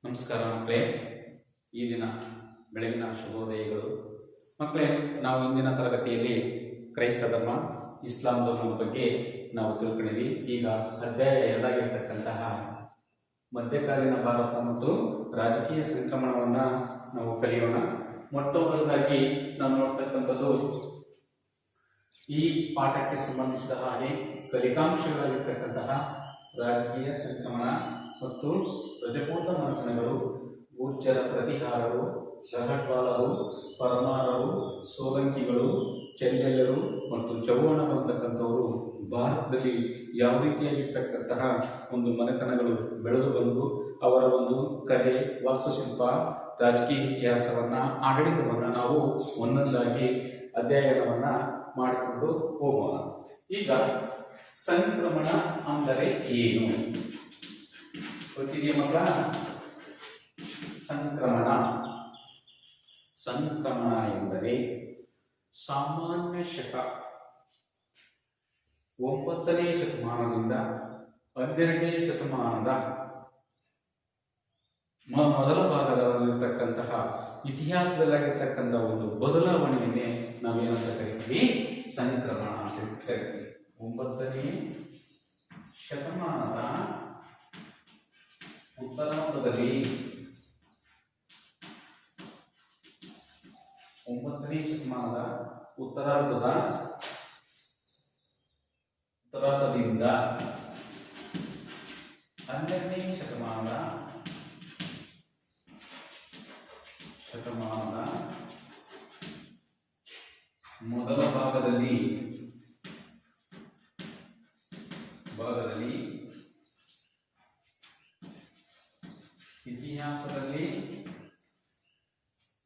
ನಮಸ್ಕಾರ ಮಕ್ಕಳೇ. ಈ ದಿನ ಬೆಳಗಿನ ಶುಭೋದಯಗಳು. ಮಕ್ಕಳೇ, ನಾವು ಇಂದಿನ ತರಗತಿಯಲ್ಲಿ ಕ್ರೈಸ್ತ ಧರ್ಮ, ಇಸ್ಲಾಂ ಧರ್ಮದ ಬಗ್ಗೆ ನಾವು ತಿಳ್ಕೊಂಡಿದ್ವಿ. ಈಗ ಅಧ್ಯಾಯ 2 ಮಧ್ಯಕಾಲೀನ ಭಾರತ ಮತ್ತು ರಾಜಕೀಯ ಸಂಕ್ರಮಣವನ್ನು ನಾವು ಕಲಿಯೋಣ. ಮೊಟ್ಟ ಮೊದಲಾಗಿ ನಾವು ನೋಡ್ತಕ್ಕಂಥದ್ದು ಈ ಪಾಠಕ್ಕೆ ಸಂಬಂಧಿಸಿದ ಹಾಗೆ ಫಲಿತಾಂಶಗಳಾಗಿರ್ತಕ್ಕಂತಹ ರಾಜಕೀಯ ಸಂಕ್ರಮಣ ಮತ್ತು ರಜಪೂತ ಮಂಥನಗಳು, ಗೂರ್ಜರ ಪ್ರತಿಹಾರರು, ರಹಟ್ವಾಲರು, ಪರಮಾರರು, ಸೋಲಂಕಿಗಳು, ಚೆಂಡೆಲ್ಲರು ಮತ್ತು ಚೌಹಾಣರು ಅಂತಕ್ಕಂಥವರು ಭಾರತದಲ್ಲಿ ಯಾವ ರೀತಿಯಾಗಿರ್ತಕ್ಕಂತಹ ಒಂದು ಮನೆತನಗಳು ಬೆಳೆದು ಬಂದು ಅವರ ಒಂದು ಕಲೆ, ವಾಸ್ತುಶಿಲ್ಪ, ರಾಜಕೀಯ ಇತಿಹಾಸವನ್ನು, ಆಡಳಿತವನ್ನು ನಾವು ಒಂದೊಂದಾಗಿ ಅಧ್ಯಯನವನ್ನು ಮಾಡಿಕೊಂಡು ಹೋಗೋಣ. ಈಗ ಸಂಕ್ರಮಣ ಅಂದರೆ ಏನು ಗೊತ್ತಿದೆಯಾ ಮಕ್ಕಳ? ಸಂಕ್ರಮಣ ಎಂದರೆ ಸಾಮಾನ್ಯ ಶಕ 9ನೇ ಶತಮಾನದಿಂದ 12ನೇ ಶತಮಾನದ ಮೊದಲ ಭಾಗದಲ್ಲಿರ್ತಕ್ಕಂತಹ ಇತಿಹಾಸದಲ್ಲಾಗಿರ್ತಕ್ಕಂಥ ಒಂದು ಬದಲಾವಣೆಯನ್ನೇ ನಾವೇನಂತ ಕರಿತೀವಿ? ಸಂಕ್ರಮಣ ಅಂತ ಕರಿತೀವಿ. 9ನೇ ಶತಮಾನದ ಉತ್ತರಾರ್ಧದಲ್ಲಿ 9ನೇ ಶತಮಾನದ ಉತ್ತರಾರ್ಧದಿಂದ 12ನೇ ಶತಮಾನದ ಮೊದಲ ಭಾಗದಲ್ಲಿ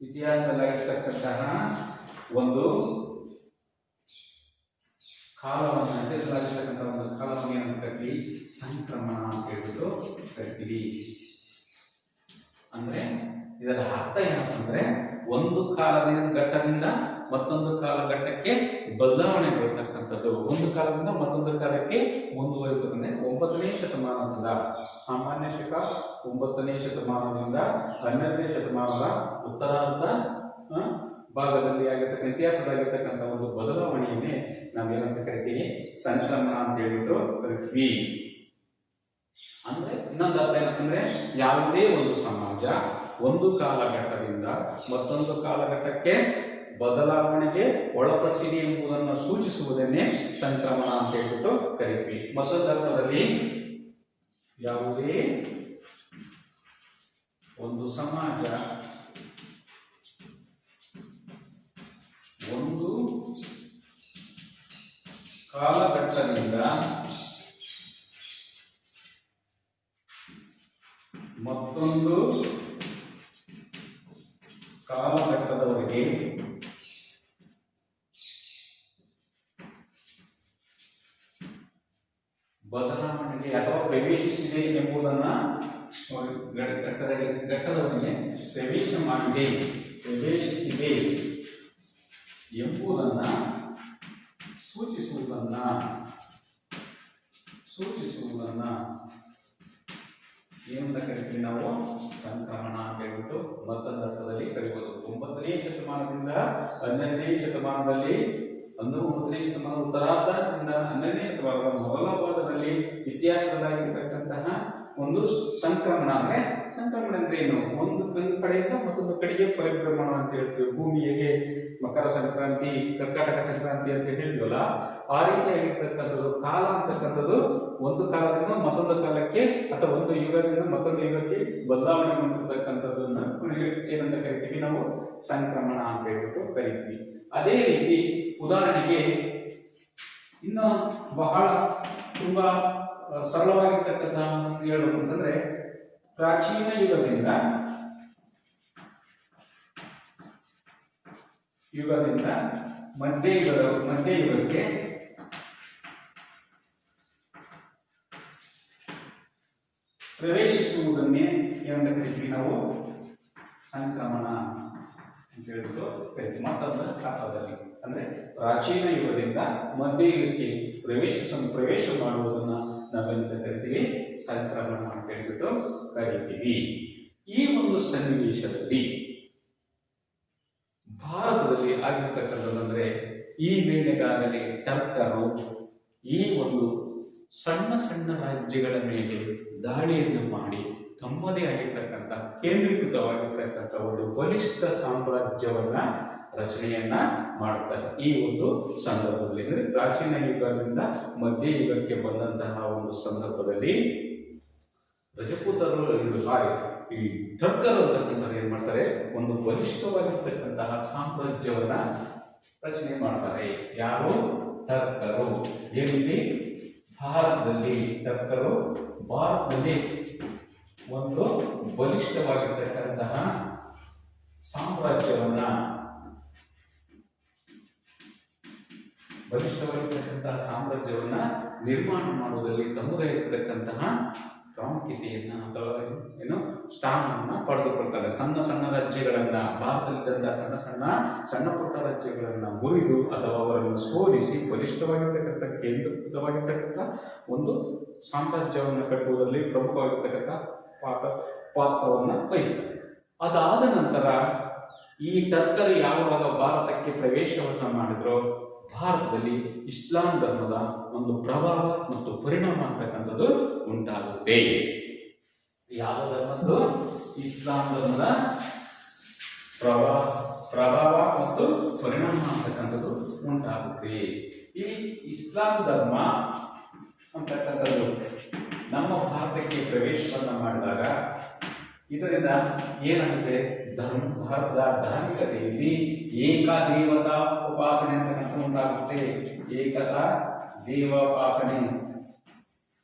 ಇತಿಹಾಸದಲ್ಲಾಗಿರ್ತಕ್ಕಂತಹ ಒಂದು ಕಾಲವನ್ನು ನಡೆಸಲಾಗಿರ್ತಕ್ಕಂಥ ಒಂದು ಕಾಲವನ್ನು ಏನಂತ ಕರಿತೀವಿ? ಸಂಕ್ರಮಣ ಅಂತ ಹೇಳ್ಬಿಟ್ಟು ಕರಿತೀವಿ. ಅಂದ್ರೆ ಇದರ ಅರ್ಥ ಏನಂತಂದ್ರೆ ಒಂದು ಘಟ್ಟದಿಂದ ಮತ್ತೊಂದು ಕಾಲಘಟ್ಟಕ್ಕೆ ಬದಲಾವಣೆ ಬರತಕ್ಕಂಥದ್ದು, ಒಂದು ಕಾಲದಿಂದ ಮತ್ತೊಂದು ಕಾಲಕ್ಕೆ ಮುಂದುವರಿಯುತ್ತದೆ. 9ನೇ ಶತಮಾನದಿಂದ ಸಾಮಾನ್ಯ ಶಕ 9ನೇ ಶತಮಾನದಿಂದ 12ನೇ ಶತಮಾನದ ಉತ್ತರಾರ್ಧ ಭಾಗದಲ್ಲಿ ಆಗಿರ್ತಕ್ಕಂಥ ಇತಿಹಾಸದಾಗಿರ್ತಕ್ಕಂಥ ಒಂದು ಬದಲಾವಣೆಯನ್ನೇ ನಾವೇನಂತ ಕರಿತೀವಿ? ಸಂಕ್ರಮಣ ಅಂತ ಹೇಳ್ಬಿಟ್ಟು ಕರಿತೀವಿ. ಅಂದ್ರೆ ಇನ್ನೊಂದು ಅರ್ಥ ಏನಂತಂದ್ರೆ ಯಾವುದೇ ಒಂದು ಸಮಾಜ ಒಂದು ಕಾಲಘಟ್ಟದಿಂದ ಮತ್ತೊಂದು ಕಾಲಘಟ್ಟಕ್ಕೆ ಬದಲಾವಣೆಗೆ ಒಳಪಟ್ಟಿದೆ ಎಂಬುದನ್ನು ಸೂಚಿಸುವುದನ್ನೇ ಸಂಕ್ರಮಣ ಅಂತ ಹೇಳ್ಬಿಟ್ಟು ಕರಿತೀವಿ. ಮತ್ತೊಂದು ಅರ್ಥದಲ್ಲಿ ಯಾವುದೇ ಒಂದು ಸಮಾಜ ಒಂದು ಕಾಲಘಟ್ಟದಿಂದ ಮತ್ತೊಂದು ಕಾಲಘಟ್ಟದವರೆಗೆ ಬದಲಾವಣೆಗೆ ಅಥವಾ ಪ್ರವೇಶಿಸಿದೆ ಎಂಬುದನ್ನ ಘಟ್ಟದವರೆಗೆ ಪ್ರವೇಶಿಸಿದೆ ಎಂಬುದನ್ನ ಸೂಚಿಸುವುದನ್ನ ಏನಂತ ಕರಿತೀವಿ ನಾವು? ಸಂಕ್ರಮಣ ಅಂತ ಹೇಳ್ಬಿಟ್ಟು ಮತ್ತೊಂದು ಅರ್ಥದಲ್ಲಿ ಕರೀಬಹುದು. 9ನೇ ಶತಮಾನದಿಂದ 12ನೇ ಶತಮಾನದಲ್ಲಿ 9ನೇ ಶತಮಾನದ ಉತ್ತರಾರ್ಧದಿಂದ 12ನೇ ಶತಮಾನದ ಮೊದಲ ಭಾಗದಲ್ಲಿ ಇತಿಹಾಸದಲ್ಲಾಗಿರ್ತಕ್ಕಂತಹ ಒಂದು ಸಂಕ್ರಮಣ. ಸಂಕ್ರಮಣ ಅಂದ್ರೆ ಏನು? ಒಂದು ಕಡೆಯಿಂದ ಮತ್ತೊಂದು ಕಡೆಗೆ ಪರಿಭ್ರಮಣ ಅಂತ ಹೇಳ್ತೀವಿ. ಭೂಮಿ ಹೇಗೆ ಮಕರ ಸಂಕ್ರಾಂತಿ, ಕರ್ಕಾಟಕ ಸಂಕ್ರಾಂತಿ ಅಂತ ಹೇಳ್ತೀವಲ್ಲ, ಆ ರೀತಿಯಾಗಿರ್ತಕ್ಕಂಥದ್ದು ಕಾಲ ಅಂತಕ್ಕಂಥದ್ದು ಒಂದು ಕಾಲದಿಂದ ಮತ್ತೊಂದು ಕಾಲಕ್ಕೆ ಅಥವಾ ಒಂದು ಯುಗದಿಂದ ಮತ್ತೊಂದು ಯುಗಕ್ಕೆ ಬದಲಾವಣೆ ಮಾಡಿರ್ತಕ್ಕಂಥದ್ದನ್ನ ಏನಂತ ಕರಿತೀವಿ ನಾವು? ಸಂಕ್ರಮಣ ಅಂತ ಹೇಳ್ಬಿಟ್ಟು ಕರಿತೀವಿ. ಅದೇ ರೀತಿ ಉದಾಹರಣೆಗೆ ಇನ್ನು ಬಹಳ ತುಂಬಾ ಸರಳವಾಗಿರ್ತಕ್ಕಂಥ ಹೇಳಬೇಕು ಅಂತಂದ್ರೆ, ಪ್ರಾಚೀನ ಯುಗದಿಂದ ಮಧ್ಯಯುಗಕ್ಕೆ ಪ್ರವೇಶಿಸುವುದನ್ನೇ ಏನಂತ ಕರಿತೀವಿ ನಾವು? ಸಂಕ್ರಮಣ ಅಂತ ಹೇಳ್ಬಿಟ್ಟು ಕರಿತೀವಿ. ಮತ್ತೊಂದು ಅರ್ಥದಲ್ಲಿ ಅಂದ್ರೆ ಪ್ರಾಚೀನ ಯುಗದಿಂದ ಮಧ್ಯಯುಗಕ್ಕೆ ಪ್ರವೇಶ ಮಾಡುವುದನ್ನ ನಾವೆಂತ ಕರಿತೀವಿ? ಸಂಕ್ರಮಣ ಅಂತ ಹೇಳ್ಬಿಟ್ಟು ಕರಿತೀವಿ. ಈ ಒಂದು ಸನ್ನಿವೇಶದಲ್ಲಿ ಭಾರತದಲ್ಲಿ ಆಗಿರ್ತಕ್ಕಂಥದ್ದಂದ್ರೆ ಈ ವೇಳೆಗಾಗಲೇ ಟರ್ಕರು ಈ ಒಂದು ಸಣ್ಣ ಸಣ್ಣ ರಾಜ್ಯಗಳ ಮೇಲೆ ದಾಳಿಯನ್ನು ಮಾಡಿ ತಮ್ಮದೇ ಆಗಿರ್ತಕ್ಕಂಥ ಕೇಂದ್ರೀಕೃತವಾಗಿರ್ತಕ್ಕಂಥ ಒಂದು ಬಲಿಷ್ಠ ಸಾಮ್ರಾಜ್ಯವನ್ನ ರಚನೆಯನ್ನ ಮಾಡುತ್ತಾರೆ. ಈ ಒಂದು ಸಂದರ್ಭದಲ್ಲಿ ಅಂದರೆ ಪ್ರಾಚೀನ ಯುಗದಿಂದ ಮಧ್ಯಯುಗಕ್ಕೆ ಬಂದಂತಹ ಒಂದು ಸಂದರ್ಭದಲ್ಲಿ ರಜಪೂತರು ಈ ಟರ್ಕರು ಅಂತಕ್ಕಂಥದ್ದು ಏನ್ ಮಾಡ್ತಾರೆ, ಒಂದು ಬಲಿಷ್ಠವಾಗಿರ್ತಕ್ಕಂತಹ ಸಾಮ್ರಾಜ್ಯವನ್ನ ರಚನೆ ಮಾಡ್ತಾರೆ. ಯಾರು? ಟರ್ಕರು. ಎಲ್ಲಿ? ಭಾರತದಲ್ಲಿ. ಟರ್ಕರು ಭಾರತದಲ್ಲಿ ಒಂದು ಬಲಿಷ್ಠವಾಗಿರ್ತಕ್ಕಂತಹ ಸಾಮ್ರಾಜ್ಯವನ್ನ ನಿರ್ಮಾಣ ಮಾಡುವುದರಲ್ಲಿ ತಮ್ಮದೇ ಇರತಕ್ಕಂತಹ ಪ್ರಾಮುಖ್ಯತೆಯನ್ನ ಅಥವಾ ಸ್ಥಾನವನ್ನು ಪಡೆದುಕೊಳ್ತಾರೆ. ಸಣ್ಣ ಸಣ್ಣ ರಾಜ್ಯಗಳನ್ನ, ಭಾರತದಲ್ಲಿದ್ದಂತಹ ಸಣ್ಣ ಪುಟ್ಟ ರಾಜ್ಯಗಳನ್ನ ಮುರಿದು ಅಥವಾ ಅವರನ್ನು ಸೋಲಿಸಿ ಬಲಿಷ್ಠವಾಗಿರ್ತಕ್ಕಂಥ ಕೇಂದ್ರೀಕೃತವಾಗಿರ್ತಕ್ಕಂಥ ಒಂದು ಸಾಮ್ರಾಜ್ಯವನ್ನು ಕಟ್ಟುವುದರಲ್ಲಿ ಪ್ರಮುಖವಾಗಿರ್ತಕ್ಕಂಥ ಪಾತ್ರವನ್ನು ವಹಿಸ್ತಾರೆ. ಅದಾದ ನಂತರ ಈ ಟರ್ಕರು ಯಾವಾಗ ಭಾರತಕ್ಕೆ ಪ್ರವೇಶವನ್ನು ಮಾಡಿದ್ರೋ ಭಾರತದಲ್ಲಿ ಇಸ್ಲಾಂ ಧರ್ಮದ ಒಂದು ಪ್ರಭಾವ ಮತ್ತು ಪರಿಣಾಮ ಅಂತಕ್ಕಂಥದ್ದು ಉಂಟಾಗುತ್ತೆ. ಯಾವ ಧರ್ಮದ್ದು? ಇಸ್ಲಾಂ ಧರ್ಮದ ಪ್ರಭಾವ ಮತ್ತು ಪರಿಣಾಮ ಅಂತಕ್ಕಂಥದ್ದು ಉಂಟಾಗುತ್ತೆ. ಈ ಇಸ್ಲಾಂ ಧರ್ಮ ಅಂತಕ್ಕಂಥದ್ದು ನಮ್ಮ ಭಾರತಕ್ಕೆ ಪ್ರವೇಶವನ್ನು ಮಾಡಿದಾಗ ಇದರಿಂದ ಏನಾಗುತ್ತೆ? ಭಾರತದ ಧಾರ್ಮಿಕತೆಯಲ್ಲಿ ಏಕದೇವತಾ ಉಪಾಸನೆ ಅಂತಕ್ಕಂಥ ಉಂಟಾಗುತ್ತೆ. ಏಕತಾ ದೇವೋಪಾಸನೆ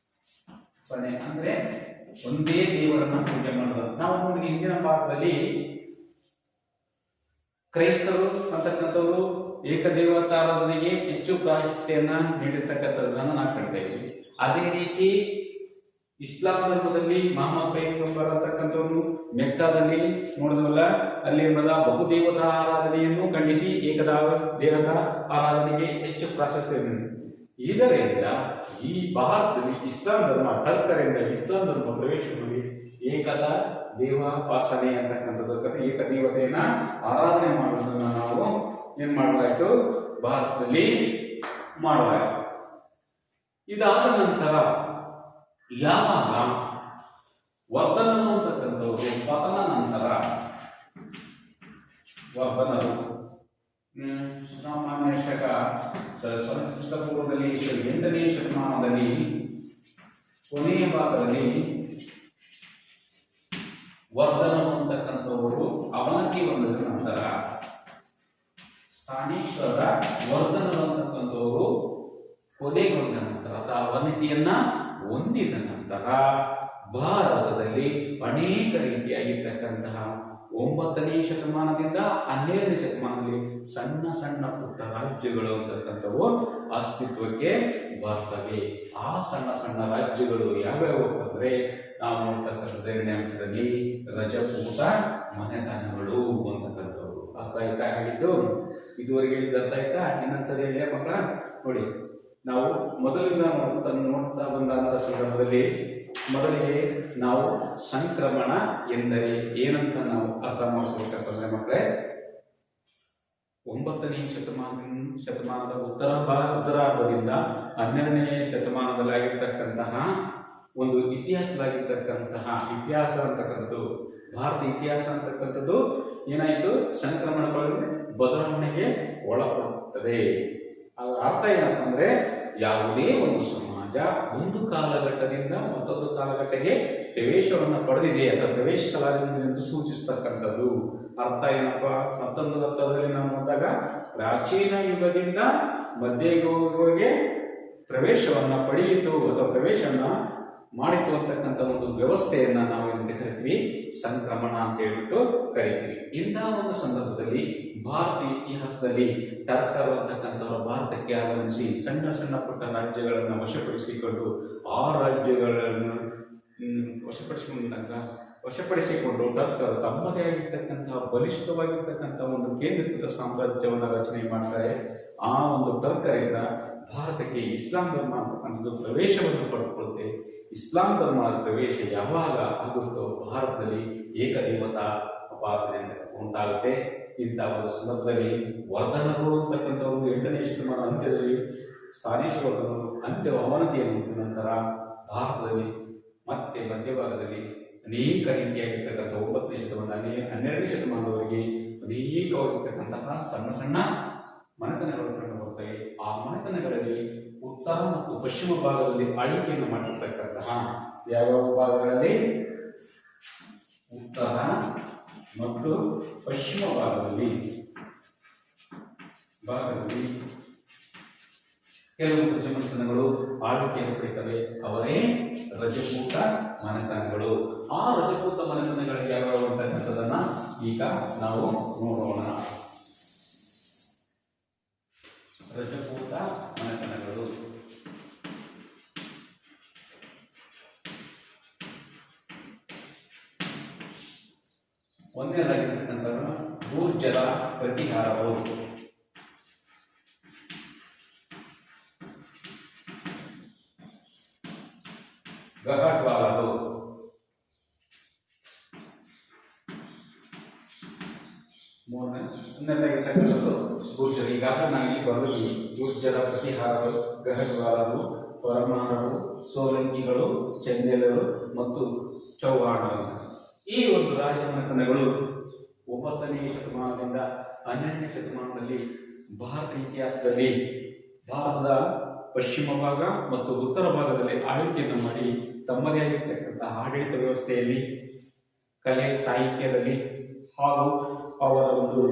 ಅಂದ್ರೆ ಒಂದೇ ದೇವರನ್ನ ಪೂಜೆ ಮಾಡೋದು. ನಾವು ಹಿಂದಿನ ಭಾರತದಲ್ಲಿ ಕ್ರೈಸ್ತರು ಅಂತಕ್ಕಂಥವರು ಏಕದೇವತಾರಾಧನೆಗೆ ಹೆಚ್ಚು ಪ್ರಾಶಸ್ತ್ಯನ್ನ ನೀಡಿರ್ತಕ್ಕಂಥದ್ದನ್ನು ನಾವು ಕಾಣ್ತಾ ಇದ್ದೀವಿ. ಅದೇ ರೀತಿ ಇಸ್ಲಾಂ ಧರ್ಮದಲ್ಲಿ ಮಹಮ್ಮದ್ ಪೈಗಂಬರ್ ಅಂತಕ್ಕಂಥವ್ರು ಮೆಕ್ಕಾದಲ್ಲಿ ನೋಡಿದ್ವಲ್ಲ, ಅಲ್ಲಿ ಬಹುದೇವತಾ ಆರಾಧನೆಯನ್ನು ಖಂಡಿಸಿ ದೇವತಾ ಆರಾಧನೆಗೆ ಹೆಚ್ಚು ಪ್ರಾಶಸ್ತ್ಯ. ಇದರಿಂದ ಈ ಭಾರತದಲ್ಲಿ ಇಸ್ಲಾಂ ಧರ್ಮ ಟರ್ಕರಿಂದ ಇಸ್ಲಾಂ ಧರ್ಮ ಪ್ರವೇಶ ಮಾಡಿ ಏಕತಾ ದೇವೋಪಾಸನೆ ಅಂತಕ್ಕಂಥದ್ದು ಏಕದೇವತೆಯನ್ನ ಆರಾಧನೆ ಮಾಡುವುದನ್ನು ನಾವು ಏನ್ ಮಾಡಲಾಯಿತು? ಭಾರತದಲ್ಲಿ ಮಾಡಲಾಯಿತು. ಇದಾದ ನಂತರ ಯಾವಾಗ ವರ್ಧನರು ಅಂತಕ್ಕಂಥವರು ಪತನ ನಂತರ ವರ್ಧನರು ಸಾಮಾನ್ಯ ಶಕ ಕ್ರಿಸ್ತಪೂರ್ವದಲ್ಲಿ 8ನೇ ಶತಮಾನದಲ್ಲಿ ಕೊನೆಯ ಭಾಗದಲ್ಲಿ ವರ್ಧನರು ಅಂತಕ್ಕಂಥವರು ಅವನತಿ ಹೊಂದಿದ ನಂತರ ಸ್ಥಾನೇಶ್ವರ ವರ್ಧನರು ಅಂತಕ್ಕಂಥವರು ಕೊನೆಗೊಂಡ ನಂತರ ಅಥವಾ ಅವನತಿಯನ್ನ ಹೊಂದಿದ ನಂತರ ಭಾರತದಲ್ಲಿ ಅನೇಕ ರೀತಿಯಾಗಿರ್ತಕ್ಕಂತಹ 9ನೇ ಶತಮಾನದಿಂದ 12ನೇ ಶತಮಾನದಲ್ಲಿ ಸಣ್ಣ ಸಣ್ಣ ಪುಟ್ಟ ರಾಜ್ಯಗಳು ಅಂತಕ್ಕಂಥವು ಅಸ್ತಿತ್ವಕ್ಕೆ ಬರ್ತವೆ. ಆ ಸಣ್ಣ ಸಣ್ಣ ರಾಜ್ಯಗಳು ಯಾವ್ಯಾವ ಅಂದರೆ ನಾವು ನೋಡ್ತಕ್ಕಂಥದ್ದು 2ನೇ ಅಂಶದಲ್ಲಿ ರಜಪೂತ ಮನೆತನಗಳು ಅಂತಕ್ಕಂಥವು. ಅರ್ಥ ಆಯ್ತಾ? ಹೇಳಿದ್ದು ಇದುವರೆಗೆ ಹೇಳಿದ್ದು ಅರ್ಥ ಆಯ್ತಾ? ಇನ್ನೊಂದ್ಸರಿ ಹೇಳಿ ಮಕ್ಕಳ ನೋಡಿ. ನಾವು ಮೊದಲಿಂದ ನೋಡ್ತಾ ಬಂದಂಥ ಸಂದರ್ಭದಲ್ಲಿ ಮೊದಲಿಗೆ ನಾವು ಸಂಕ್ರಮಣ ಎಂದರೆ ಏನಂತ ನಾವು ಅರ್ಥ ಮಾಡ್ಕೊಳ್ಬೇಕಂತಂದ್ರೆ ಮಕ್ಕಳೇ, 9ನೇ ಶತಮಾನದ ಉತ್ತರಾರ್ಧದಿಂದ 12ನೇ ಶತಮಾನದಲ್ಲಾಗಿರ್ತಕ್ಕಂತಹ ಒಂದು ಇತಿಹಾಸ ಅಂತಕ್ಕಂಥದ್ದು ಭಾರತ ಇತಿಹಾಸ ಅಂತಕ್ಕಂಥದ್ದು ಏನಾಯಿತು? ಸಂಕ್ರಮಣಗಳಲ್ಲಿ ಬದಲಾವಣೆಗೆ ಒಳಪಡುತ್ತದೆ. ಅದರ ಅರ್ಥ ಏನಪ್ಪ ಅಂದರೆ, ಯಾವುದೇ ಒಂದು ಸಮಾಜ ಒಂದು ಕಾಲಘಟ್ಟದಿಂದ ಮತ್ತೊಂದು ಕಾಲಘಟ್ಟಕ್ಕೆ ಪ್ರವೇಶವನ್ನು ಪಡೆದಿದೆ ಅಥವಾ ಪ್ರವೇಶಿಸಲಾಗಿದೆ ಎಂದು ಸೂಚಿಸ್ತಕ್ಕಂಥದ್ದು. ಅರ್ಥ ಏನಪ್ಪ? ಮತ್ತೊಂದು ಅರ್ಥದಲ್ಲಿ ನಾವು ನೋಡಿದಾಗ ಪ್ರಾಚೀನ ಯುಗದಿಂದ ಮಧ್ಯಯುಗಕ್ಕೆ ಪ್ರವೇಶವನ್ನು ಪಡೆಯಿತು ಅಥವಾ ಪ್ರವೇಶವನ್ನು ಮಾಡಿತು ಅಂತಕ್ಕಂಥ ಒಂದು ವ್ಯವಸ್ಥೆಯನ್ನು ನಾವು ಏನಂತ ಕರಿತೀವಿ? ಸಂಕ್ರಮಣ ಅಂತ ಹೇಳ್ಬಿಟ್ಟು ಕರಿತೀವಿ. ಇಂತಹ ಒಂದು ಸಂದರ್ಭದಲ್ಲಿ ಭಾರತ ಇತಿಹಾಸದಲ್ಲಿ ಟರ್ಕರು ಅಂತಕ್ಕಂಥವರು ಭಾರತಕ್ಕೆ ಆಗಮಿಸಿ ಸಣ್ಣ ಸಣ್ಣ ಪುಟ್ಟ ರಾಜ್ಯಗಳನ್ನು ವಶಪಡಿಸಿಕೊಂಡು ಆ ರಾಜ್ಯಗಳನ್ನು ವಶಪಡಿಸಿಕೊಂಡು ಟರ್ಕರು ತಮ್ಮದೇ ಆಗಿರ್ತಕ್ಕಂತಹ ಬಲಿಷ್ಠವಾಗಿರ್ತಕ್ಕಂಥ ಒಂದು ಕೇಂದ್ರೀಕೃತ ಸಾಮ್ರಾಜ್ಯವನ್ನು ರಚನೆ ಮಾಡ್ತಾರೆ. ಆ ಒಂದು ಟರ್ಕರಿಂದ ಭಾರತಕ್ಕೆ ಇಸ್ಲಾಂ ಧರ್ಮ ಅಂತಕ್ಕಂಥದ್ದು ಪ್ರವೇಶವನ್ನು ಪಡೆದುಕೊಳ್ಳುತ್ತೆ. ಇಸ್ಲಾಂ ಧರ್ಮದ ಪ್ರವೇಶ ಯಾವಾಗ ಆಗುತ್ತೋ ಭಾರತದಲ್ಲಿ ಏಕದೇವತಾ ಉಪಾಸನೆ ಉಂಟಾಗುತ್ತೆ. ಇಂಥ ಒಂದು ಸಂದರ್ಭದಲ್ಲಿ ವರ್ಧನರು ಅಂತಕ್ಕಂಥವರು 8ನೇ ಶತಮಾನ ಅಂತ್ಯದಲ್ಲಿ ಸ್ಥಾನೇಶ್ವರರು ಅಂತ್ಯ ಅವನತಿಯನ್ನು ಹೊಂದಿದ ನಂತರ ಭಾರತದಲ್ಲಿ ಮತ್ತೆ ಮಧ್ಯಭಾಗದಲ್ಲಿ ಅನೇಕ ರೀತಿಯಾಗಿರ್ತಕ್ಕಂಥ 9ನೇ ಶತಮಾನ 12ನೇ ಶತಮಾನದವರೆಗೆ ಅನೇಕವಾಗಿರ್ತಕ್ಕಂತಹ ಸಣ್ಣ ಸಣ್ಣ ಮನೆತನಗಳು ಕಂಡು ಬರ್ತವೆ. ಆ ಮನೆತನಗಳಲ್ಲಿ ಉತ್ತರ ಮತ್ತು ಪಶ್ಚಿಮ ಭಾಗದಲ್ಲಿ ಆಳ್ವಿಕೆಯನ್ನು ಮಾಡಿರ್ತಕ್ಕಂತಹ ಯಾವ್ಯಾವ ಭಾಗಗಳಲ್ಲಿ ಉತ್ತರ ಮತ್ತು ಪಶ್ಚಿಮ ಭಾಗದಲ್ಲಿ ಕೆಲವು ಮನೆತನಗಳು ಆಳ್ವಿಕೆಯನ್ನು ಪಡೆಯುತ್ತವೆ. ಅವರೇ ರಜಪೂತ ಮನೆತನಗಳು. ಆ ರಜಪೂತ ಮನೆತನಗಳು ಯಾವ್ಯಾವ ಅಂತಕ್ಕಂಥದ್ದನ್ನ ಈಗ ನಾವು ನೋಡೋಣ. ರಜಪೂತ ಮನೆತನಗಳು ಒಂದನೇದಾಗಿರ್ತಕ್ಕಂಥದ್ದು ಗೂರ್ಜರ ಪ್ರತಿಹಾರಗಳು. ಗಹಟ್ವಾಲರು, ಮೂರನೇದಾಗಿರ್ತಕ್ಕಂಥದ್ದು ಗೂರ್ಜರ. ಈಗಾಗಲೇ ನಾನು ಇಲ್ಲಿ ಬರೆದಿದ್ದೀನಿ. ಗೂರ್ಜರ ಪ್ರತಿಹಾರಗಳು, ಗಹಟ್ವಾಲರು, ಪರಮಾರರು, ಸೋಲಂಕಿಗಳು, ಚಂದೇಲರು ಮತ್ತು ಚೌಹಾಣರು. ಈ ಒಂದು ರಾಜಮನೆತನಗಳು 9ನೇ ಶತಮಾನದಿಂದ 12ನೇ ಶತಮಾನದಲ್ಲಿ ಭಾರತ ಇತಿಹಾಸದಲ್ಲಿ ಭಾರತದ ಪಶ್ಚಿಮ ಭಾಗ ಮತ್ತು ಉತ್ತರ ಭಾಗದಲ್ಲಿ ಆಳ್ವಿಕೆಯನ್ನು ಮಾಡಿ ತಮ್ಮದೇ ಆಗಿರ್ತಕ್ಕಂಥ ಆಡಳಿತ ವ್ಯವಸ್ಥೆಯಲ್ಲಿ, ಕಲೆ, ಸಾಹಿತ್ಯದಲ್ಲಿ ಹಾಗೂ ಅವರ ಒಂದು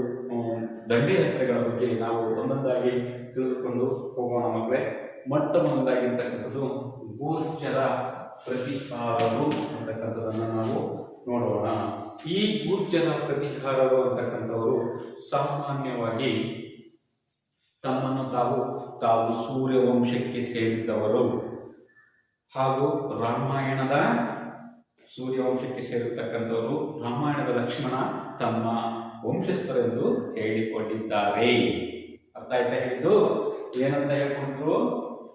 ದಂಡಯಾತ್ರೆಗಳ ಬಗ್ಗೆ ನಾವು ಒಂದೊಂದಾಗಿ ತಿಳಿದುಕೊಂಡು ಹೋಗೋಣ ಮಕ್ಕಳೇ. ಮೊಟ್ಟ ಮೊದಲಾಗಿರ್ತಕ್ಕಂಥದ್ದು ಗೂರ್ಜರ ಪ್ರತಿಹಾರರು ಅಂತಕ್ಕಂಥದ್ದನ್ನು ನಾವು ನೋಡೋಣ. ಈ ಗೂರ್ಜರ ಪ್ರತಿಹಾರರು ಅಂತಕ್ಕಂಥವರು ಸಾಮಾನ್ಯವಾಗಿ ತಮ್ಮನ್ನು ತಾವು ಸೂರ್ಯವಂಶಕ್ಕೆ ಸೇರಿದ್ದವರು ಹಾಗೂ ರಾಮಾಯಣದ ಸೂರ್ಯವಂಶಕ್ಕೆ ಸೇರಿರ್ತಕ್ಕಂಥವರು ರಾಮಾಯಣದ ಲಕ್ಷ್ಮಣ ತಮ್ಮ ವಂಶಸ್ಥರೆಂದು ಹೇಳಿಕೊಂಡಿದ್ದಾರೆ. ಅರ್ಥ ಆಯ್ತಾ? ಹೇಳಿದ್ದು ಏನಂತ ಹೇಳ್ಕೊಂಡ್ರು?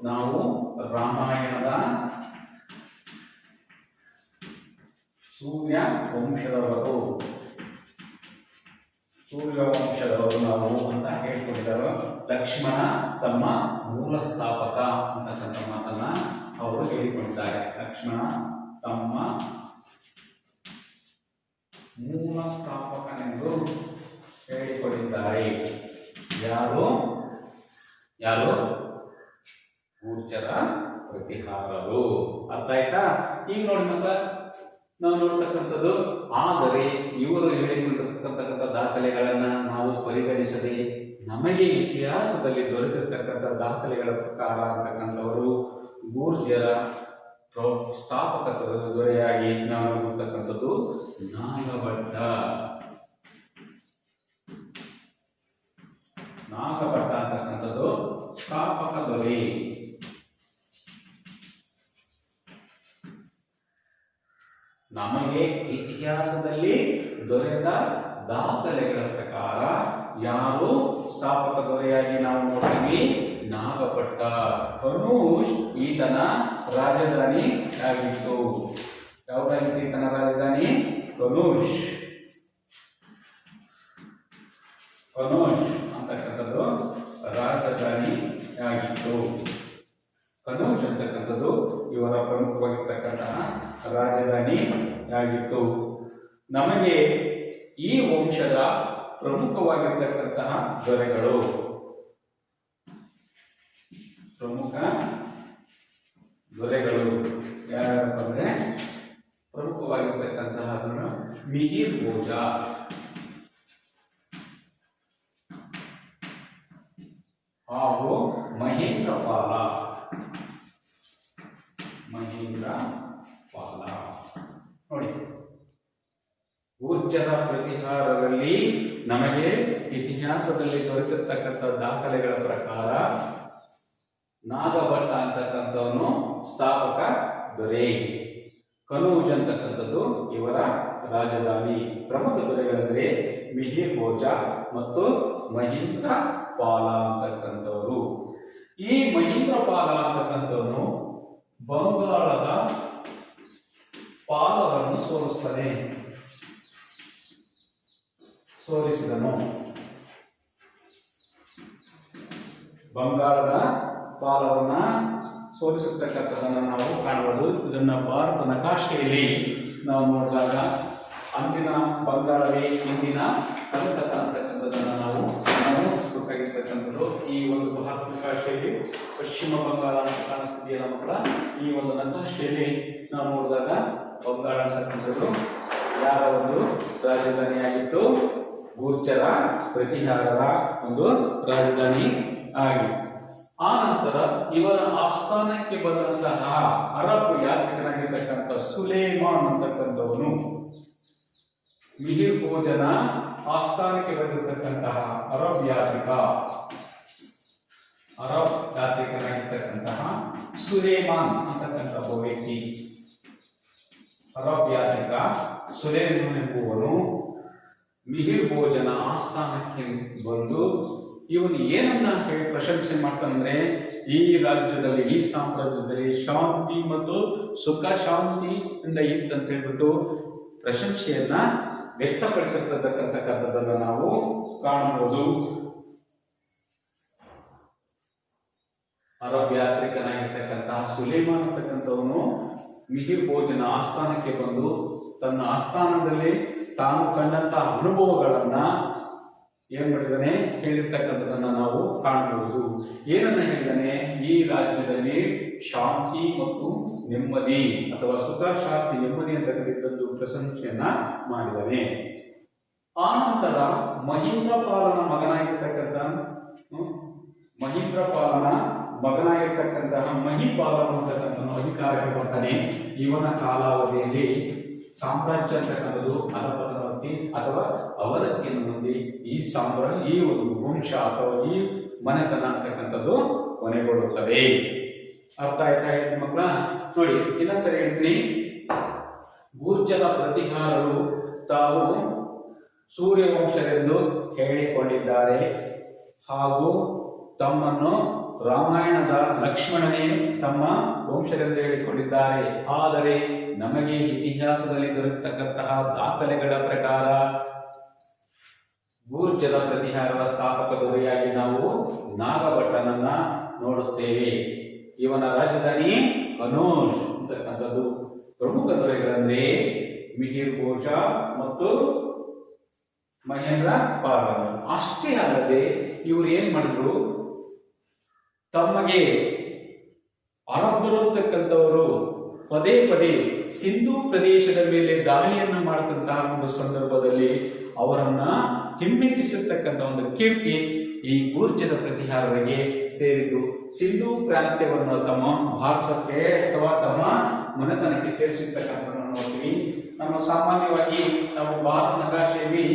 ನಾವು ರಾಮಾಯಣದ ಸೂರ್ಯವಂಶದವರು ನಾವು ಅಂತ ಹೇಳ್ಕೊಂಡಿದ್ದಾರೆ. ಲಕ್ಷ್ಮಣ ತಮ್ಮ ಮೂಲ ಸ್ಥಾಪಕ ಅಂತಕ್ಕಂಥ ಮಾತನ್ನ ಅವರು ಹೇಳಿಕೊಂಡಿದ್ದಾರೆ. ಲಕ್ಷ್ಮಣ ತಮ್ಮ ಮೂಲ ಸ್ಥಾಪಕನೆಂದು ಹೇಳಿಕೊಂಡಿದ್ದಾರೆ. ಯಾರು? ಗೂರ್ಜರ ಪ್ರತಿಹಾರರು. ಅರ್ಥ ಆಯ್ತಾ? ಈಗ ನೋಡಿ ಮಕ್ಕಳ, ನಾವು ನೋಡ್ತಕ್ಕಂಥದ್ದು, ಆದರೆ ಇವರು ಹೇಳಿಕೊಂಡಿರ್ತಕ್ಕಂಥ ದಾಖಲೆಗಳನ್ನ ನಾವು ಪರಿಗಣಿಸದೆ ನಮಗೆ ಇತಿಹಾಸದಲ್ಲಿ ದೊರೆತಿರ್ತಕ್ಕಂಥ ದಾಖಲೆಗಳ ಪ್ರಕಾರ ಅಂತಕ್ಕಂಥವರು ಗೂರ್ಜರ ಸ್ಥಾಪಕ ದೊರೆಯಾಗಿ ನಾವು ನೋಡ್ತಕ್ಕಂಥದ್ದು ನಾಗಭಟ್ಟ ಅಂತಕ್ಕಂಥದ್ದು ಸ್ಥಾಪಕ ದೊರೆ. ನಮಗೆ ಇತಿಹಾಸದಲ್ಲಿ ದೊರೆತ ದಾಖಲೆಗಳ ಪ್ರಕಾರ ಯಾರು ಸ್ಥಾಪಕ ದೊರೆಯಾಗಿ ನಾವು ನೋಡ್ತೀವಿ? ನಾಗಭಟ್ಟ. ಕನೂಷ್ ಈತನ ರಾಜಧಾನಿ ಆಗಿತ್ತು. ಯಾವುದಾಗಿತ್ತು ಈತನ ರಾಜಧಾನಿ? ಕನೂಷ್ ಅಂತಕ್ಕಂಥದ್ದು ರಾಜಧಾನಿ ಆಗಿತ್ತು. ಕನೂಷ್ ಅಂತಕ್ಕಂಥದ್ದು ಇವರ ಪ್ರಮುಖವಾಗಿರ್ತಕ್ಕಂತಹ ರಾಜಧಾನಿ ಆಗಿತ್ತು. ನಮಗೆ ಈ ವಂಶದ ಪ್ರಮುಖವಾಗಿರ್ತಕ್ಕಂತಹ ದೊರೆಗಳು, ಯಾರಂತಂದ್ರೆ ಪ್ರಮುಖವಾಗಿರ್ತಕ್ಕಂತಹ ಮಿಹಿರ್ ಭೋಜ ಹಾಗೂ ಮಹೇಂದ್ರ ಪಾಲ. ನೋಡಿ, ಗೂರ್ಜರ ಪ್ರತಿಹಾರದಲ್ಲಿ ನಮಗೆ ಇತಿಹಾಸದಲ್ಲಿ ದೊರೆತಿರ್ತಕ್ಕಂಥ ದಾಖಲೆಗಳ ಪ್ರಕಾರ ನಾಗಭಟ್ಟ ಅಂತಕ್ಕಂಥವನು ಸ್ಥಾಪಕ ದೊರೆ. ಕನೂಜ್ ಅಂತಕ್ಕಂಥದ್ದು ಇವರ ರಾಜಧಾನಿ. ಪ್ರಮುಖ ದೊರೆಗಳೆಂದರೆ ಮಿಹಿರ್ ಭೋಜ ಮತ್ತು ಮಹೇಂದ್ರ ಪಾಲ ಅಂತಕ್ಕಂಥವರು. ಈ ಮಹೇಂದ್ರ ಪಾಲ ಅಂತಕ್ಕಂಥವನು ಬಂಗಾಳದ ಪಾಲವನ್ನು ಸೋಲಿಸ್ತಾನೆ. ಸೋಲಿಸಿದನು. ಬಂಗಾಳದ ಪಾಲವನ್ನ ಸೋಲಿಸತಕ್ಕಂಥದ್ದನ್ನು ನಾವು ಕಾಣಬಹುದು. ಇದನ್ನ ಭಾರತ ನಕಾಶೆಯಲ್ಲಿ ನಾವು ನೋಡಿದಾಗ ಅಂದಿನ ಬಂಗಾಳವೇ ಇಂದಿನ ಕಲ್ಕತ್ತಾ ಅಂತಕ್ಕಂಥದ್ದನ್ನು ನಾವು ಗಮನಿಸಬೇಕಾಗಿರ್ತಕ್ಕಂಥದ್ದು. ಈ ಒಂದು ಭಾರತ ನಕಾಶೆಯಲ್ಲಿ ಪಶ್ಚಿಮ ಬಂಗಾಳ ಅಂತ ಕಾಣಿಸ್ತಿದೆಯಲ್ಲ ಮಕ್ಕಳ, ಈ ಒಂದು ನಕಾಶೆಯಲ್ಲಿ ನಾವು ನೋಡಿದಾಗ ಬಂಗಾಳ ಅಂತಕ್ಕಂಥದ್ದು ಯಾರ ಒಂದು ರಾಜಧಾನಿಯಾಗಿತ್ತು? ಗೂರ್ಜರ ಪ್ರತಿಹಾರರ ಒಂದು ರಾಜಧಾನಿ ಆಗಿದೆ. ಆ ನಂತರ ಇವರ ಆಸ್ಥಾನಕ್ಕೆ ಬಂದಂತಹ ಅರಬ್ ಯಾತ್ರಿಕನಾಗಿರ್ತಕ್ಕಂಥ ಸುಲೇಮಾನ್ ಅಂತಕ್ಕಂಥವನು, ಮಿಹಿರ್ ಭೋಜನ ಆಸ್ಥಾನಕ್ಕೆ ಬಂದಿರತಕ್ಕಂತಹ ಅರಬ್ ಯಾತ್ರಿಕನಾಗಿರ್ತಕ್ಕಂತಹ ಸುಲೇಮಾನ್ ಅಂತಕ್ಕಂಥ ಒಬ್ಬ ವ್ಯಕ್ತಿ, ಅರಬ್ ಯಾತ್ರಿಕ ಸುಲೇಮಾನ್ ಎಂಬುವನು ಮಿಹಿರ್ ಭೋಜನ ಆಸ್ಥಾನಕ್ಕೆ ಬಂದು ಇವನು ಏನನ್ನ ಹೇಳಿ ಪ್ರಶಂಸೆ ಮಾಡ್ತಾನಂದ್ರೆ, ಈ ರಾಜ್ಯದಲ್ಲಿ, ಈ ಸಾಮ್ರಾಜ್ಯದಲ್ಲಿ ಶಾಂತಿ ಮತ್ತು ಸುಖ ಶಾಂತಿಯಿಂದ ಇತ್ತಂತ ಹೇಳ್ಬಿಟ್ಟು ಪ್ರಶಂಸೆಯನ್ನ ವ್ಯಕ್ತಪಡಿಸಿರ್ತಕ್ಕಂಥದ್ದನ್ನು ನಾವು ಕಾಣಬಹುದು. ಅರಬ್ ಯಾತ್ರಿಕನಾಗಿರ್ತಕ್ಕಂತಹ ಸುಲೇಮಾನ್ ಅಂತಕ್ಕಂಥವನು ಮಿಹಿರ್ ಭೋಜನ ಆಸ್ಥಾನಕ್ಕೆ ಬಂದು ತನ್ನ ಆಸ್ಥಾನದಲ್ಲಿ ತಾನು ಕಂಡಂತಹ ಅನುಭವಗಳನ್ನ ಏನ್ ಮಾಡಿದಾನೆ ಹೇಳಿರ್ತಕ್ಕಂಥದ್ದನ್ನ ನಾವು ಕಾಣಬಹುದು. ಏನನ್ನ ಹೇಳಿದಾನೆ? ಈ ರಾಜ್ಯದಲ್ಲಿ ಶಾಂತಿ ಮತ್ತು ನೆಮ್ಮದಿ ಅಥವಾ ಸುಖ ಶಾಂತಿ ನೆಮ್ಮದಿ ಅಂತ ಕರೆದದ್ದು ಪ್ರಶಂಸೆಯನ್ನ ಮಾಡಿದಾನೆ. ಆ ನಂತರ ಮಹೀಂದ್ರಪಾಲನ ಮಗನಾಗಿರ್ತಕ್ಕಂತಹ ಮಹಿಪಾಲನ ಅಂತಕ್ಕಂಥ ಅಧಿಕಾರಕ್ಕೆ ಬರ್ತಾನೆ. ಇವನ ಕಾಲಾವಧಿಯಲ್ಲಿ ಸಾಮ್ರಾಜ್ಯ ಅಂತಕ್ಕಂಥದ್ದು ಅಧಪತನವರ್ತಿ ಅಥವಾ ಅವನತಿಯನ್ನು ಹೊಂದಿ ಈ ಒಂದು ವಂಶ ಅಥವಾ ಈ ಮನೆತನ ಅಂತಕ್ಕಂಥದ್ದು ಕೊನೆಗೊಳ್ಳುತ್ತದೆ. ಅರ್ಥ ಆಯ್ತಾ ಹೇಳಿ ಮಕ್ಕಳ? ನೋಡಿ, ಇನ್ನೊಂದ್ಸರಿ ಹೇಳ್ತೀನಿ. ಗೂರ್ಜರ ಪ್ರತಿಹಾರರು ತಾವು ಸೂರ್ಯವಂಶರೆಂದು ಹೇಳಿಕೊಂಡಿದ್ದಾರೆ ಹಾಗೂ ತಮ್ಮನ್ನು ರಾಮಾಯಣದ ಲಕ್ಷ್ಮಣನೇ ತಮ್ಮ ವಂಶರೆಂದು ಹೇಳಿಕೊಂಡಿದ್ದಾರೆ. ಆದರೆ ನಮಗೆ ಇತಿಹಾಸದಲ್ಲಿ ದೊರೆತಕ್ಕಂತಹ ದಾಖಲೆಗಳ ಪ್ರಕಾರ ಗೂರ್ಜರ ಪ್ರತಿಹಾರದ ಸ್ಥಾಪಕ ದೊರೆಯಾಗಿ ನಾವು ನಾಗಭಟ್ಟನನ್ನ ನೋಡುತ್ತೇವೆ. ಇವನ ರಾಜಧಾನಿ ಕನೌಜ್ ಅಂತಕ್ಕಂಥದ್ದು. ಪ್ರಮುಖ ದೊರೆಗಳಂದ್ರೆ ಮಿಹಿರ್ ಭೋಜ ಮತ್ತು ಮಹೇಂದ್ರ ಪಾಲನ. ಅಷ್ಟೇ ಅಲ್ಲದೆ ಇವರು ಏನ್ ಮಾಡಿದ್ರು, ತಮಗೆ ಅರಬ್ಬರು ಅಂತಕ್ಕಂಥವರು ಪದೇ ಪದೇ ಸಿಂಧೂ ಪ್ರದೇಶದ ಮೇಲೆ ದಾಳಿಯನ್ನ ಮಾಡತಕ್ಕಂತಹ ಒಂದು ಸಂದರ್ಭದಲ್ಲಿ ಅವರನ್ನ ಹಿಮ್ಮೆಟ್ಟಿಸಿರ್ತಕ್ಕಂಥ ಒಂದು ಕೀರ್ತಿ ಈ ಗೂರ್ಜರ ಪ್ರತಿಹಾರರಿಗೆ ಸೇರಿದ್ದು. ಸಿಂಧೂ ಪ್ರಾಂತ್ಯವನ್ನು ತಮ್ಮ ಭಾರತಕ್ಕೆ ಅಥವಾ ತಮ್ಮ ಮನೆತನಕ್ಕೆ ಸೇರಿಸಿರ್ತಕ್ಕಂಥದ್ದನ್ನು ನೋಡ್ತೀವಿ. ನಮ್ಮ ಸಾಮಾನ್ಯವಾಗಿ ನಾವು ಭಾರತ ನಕಾಶೆಯಲ್ಲಿ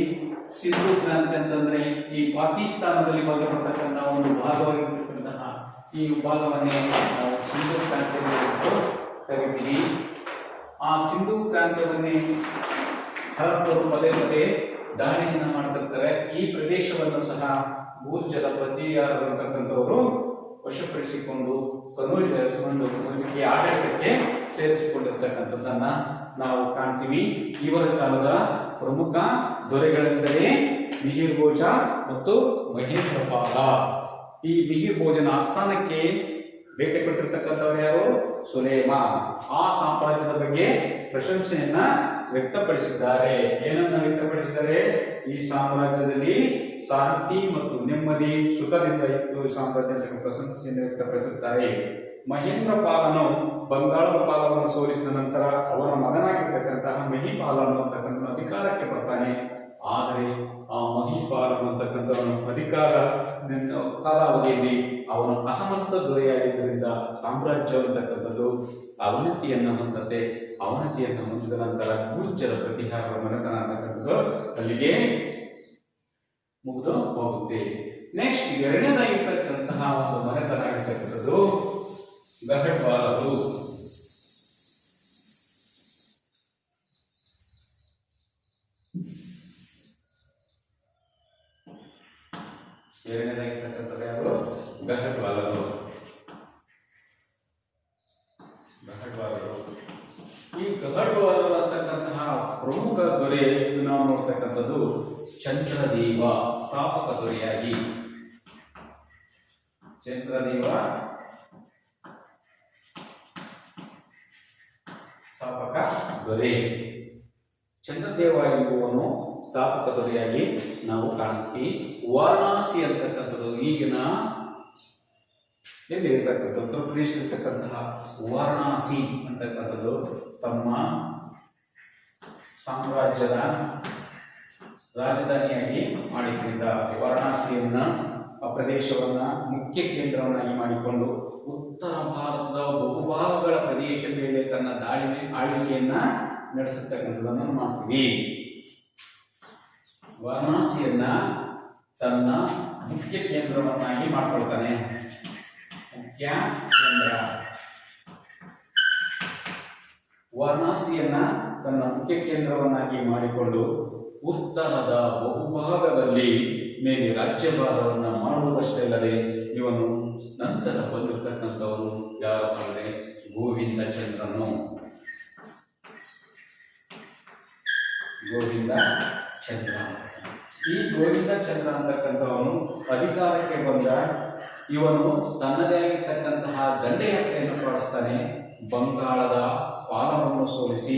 ಸಿಂಧೂ ಪ್ರಾಂತ್ಯ ಅಂತಂದ್ರೆ ಈ ಪಾಕಿಸ್ತಾನದಲ್ಲಿ ಬರ್ತಕ್ಕಂಥ ಒಂದು ಭಾಗವಾಗಿರ್ತಕ್ಕಂತಹ ಈ ಭಾಗವನ್ನೇ ನಾವು ಸಿಂಧೂ ಪ್ರಾಂತ್ಯ ಕರಿತೀವಿ. ಆ ಸಿಂಧೂ ಪ್ರಾಂತ್ಯವನ್ನೇ ಹರಪ್ಪರು ಪದೇ ಪದೇ ದಾಳಿಯನ್ನು ಮಾಡ್ತಿರ್ತಾರೆ. ಈ ಪ್ರದೇಶವನ್ನು ಸಹ ಗೂರ್ಜರ ಪ್ರತಿಹಾರತಕ್ಕಂಥವರು ವಶಪಡಿಸಿಕೊಂಡು ಕನೌಜ್ ಆಡಳಿತಕ್ಕೆ ಸೇರಿಸಿಕೊಂಡಿರ್ತಕ್ಕಂಥದ್ದನ್ನ ನಾವು ಕಾಣ್ತೀವಿ. ಇವರ ಕಾಲದ ಪ್ರಮುಖ ದೊರೆಗಳೆಂದರೆ ಮಿಹಿರ್ ಭೋಜ ಮತ್ತು ಮಹೇಂದ್ರ ಪಾಲ. ಈ ಮಿಹಿರ್ ಭೋಜನ ಆಸ್ಥಾನಕ್ಕೆ ಭೇಟಿ ಕೊಟ್ಟಿರ್ತಕ್ಕಂಥವ್ರು ಯಾರು? ಸುಲೇಮಾನ್. ಆ ಸಾಮ್ರಾಜ್ಯದ ಬಗ್ಗೆ ಪ್ರಶಂಸೆಯನ್ನ ವ್ಯಕ್ತಪಡಿಸಿದ್ದಾರೆ. ಏನನ್ನ ವ್ಯಕ್ತಪಡಿಸಿದ್ದಾರೆ? ಈ ಸಾಮ್ರಾಜ್ಯದಲ್ಲಿ ಶಾಂತಿ ಮತ್ತು ನೆಮ್ಮದಿ ಸುಖದಿಂದ ಇತ್ತು ಸಾಮ್ರಾಜ್ಯದ ಪ್ರಶಂಸೆಯನ್ನು ವ್ಯಕ್ತಪಡಿಸುತ್ತಾರೆ. ಮಹೇಂದ್ರ ಪಾಲನು ಬಂಗಾಳದ ಪಾಲವನ್ನು ಸೋಲಿಸಿದ ನಂತರ ಅವರ ಮಗನಾಗಿರ್ತಕ್ಕಂತಹ ಮಹಿಪಾಲನು ಅಂತಕ್ಕಂಥ ಅಧಿಕಾರಕ್ಕೆ ಬರ್ತಾನೆ. ಆದರೆ ಆ ಮಹಿಪಾಲನು ಅಂತಕ್ಕಂಥವನು ಅಧಿಕಾರ ಕಾಲಾವಧಿಯಲ್ಲಿ ಅವನು ಅಸಮರ್ಥ ದೊರೆಯಾಗಿದ್ದರಿಂದ ಸಾಮ್ರಾಜ್ಯ ಅಂತಕ್ಕಂಥದ್ದು ಅವನತಿಯನ್ನು ಹೊಂದತ್ತೆ. ಅವನತಿಯನ್ನು ಹೊಂದಿದ ನಂತರ ಗೂರ್ಜರ ಪ್ರತಿಹಾರ ಮನೆತನ ಅಂತಕ್ಕಂಥದ್ದು ಅಲ್ಲಿಗೆ ಮುಗಿದು ಹೋಗುತ್ತೆ. ನೆಕ್ಸ್ಟ್ ಎರಡನೇದಾಗಿರ್ತಕ್ಕಂತಹ ಒಂದು ಮನೆತನ ಆಗಿರ್ತಕ್ಕಂಥದ್ದು ಗಹಡ್ವಾಲರು. ಎರಡನೇದಾಗಿರ್ತಕ್ಕಂಥದ್ದು ಯಾರು? ಗಹಡ್ವಾಲರು. ಈ ಗಹಡ್ವಾಲರು ಗಹಟ್ವಾರರು ಅಂತಕ್ಕಂತಹ ಪ್ರಮುಖ ದೊರೆ ನಾವು ನೋಡ್ತಕ್ಕಂಥದ್ದು ಚಂದ್ರದೇವ ಸ್ಥಾಪಕ ದೊರೆಯಾಗಿ ಚಂದ್ರದೇವ ಸ್ಥಾಪಕ ದೊರೆ. ಚಂದ್ರದೇವ ಎಂಬುವನು ಸ್ಥಾಪಕ ದೊರೆಯಾಗಿ ನಾವು ಕಾಣ್ತೀವಿ. ವಾರಣಾಸಿ ಅಂತಕ್ಕಂಥದ್ದು ಈಗಿನ ಎಲ್ಲಿ ಇರ್ತಕ್ಕಂಥ ಉತ್ತರ ಪ್ರದೇಶದಲ್ಲಿರ್ತಕ್ಕಂತಹ ವಾರಣಾಸಿ ಅಂತಕ್ಕಂಥದ್ದು ತಮ್ಮ ಸಾಮ್ರಾಜ್ಯದ ರಾಜಧಾನಿಯಾಗಿ ಮಾಡಿಕೊಂಡಿದ್ದ. ವಾರಣಾಸಿಯನ್ನ ಆ ಪ್ರದೇಶವನ್ನ ಮುಖ್ಯ ಕೇಂದ್ರವನ್ನಾಗಿ ಮಾಡಿಕೊಂಡು ಉತ್ತರ ಭಾರತದ ಬಹುಭಾಗಗಳ ಪ್ರದೇಶದ ಮೇಲೆ ತನ್ನ ಆಳ್ವಿಕೆಯನ್ನ ನಡೆಸತಕ್ಕಂಥದ್ದನ್ನು ಮಾಡ್ತೀವಿ. ವಾರಣಾಸಿಯನ್ನ ತನ್ನ ಮುಖ್ಯ ಕೇಂದ್ರವನ್ನಾಗಿ ಮಾಡ್ಕೊಳ್ತಾನೆ. ಮುಖ್ಯ ಕೇಂದ್ರ ವಾರಣಾಸಿಯನ್ನ ತನ್ನ ಮುಖ್ಯ ಕೇಂದ್ರವನ್ನಾಗಿ ಮಾಡಿಕೊಂಡು ಉತ್ತರದ ಬಹುಭಾಗದಲ್ಲಿ ಮೇಲೆ ರಾಜ್ಯಭಾರವನ್ನು ಮಾಡುವುದಷ್ಟೇ ಅಲ್ಲದೆ ಇವನು ನಂತರ ಬಂದಿರತಕ್ಕಂಥವರು ಯಾರಪ್ಪ ಅಂದರೆ ಗೋವಿಂದ ಚಂದ್ರನು. ಗೋವಿಂದ ಚಂದ್ರ. ಈ ಗೋವಿಂದ ಚಂದ್ರ ಅಂತಕ್ಕಂಥವನು ಅಧಿಕಾರಕ್ಕೆ ಬಂದ ಇವನು ತನ್ನದೇ ಆಗಿರ್ತಕ್ಕಂತಹ ದಂಡಯಾತ್ರೆಯನ್ನು ಪ್ರಾರಂಭಿಸ್ತಾನೆ. ಬಂಗಾಳದ ಪಾಲವನ್ನು ಸೋಲಿಸಿ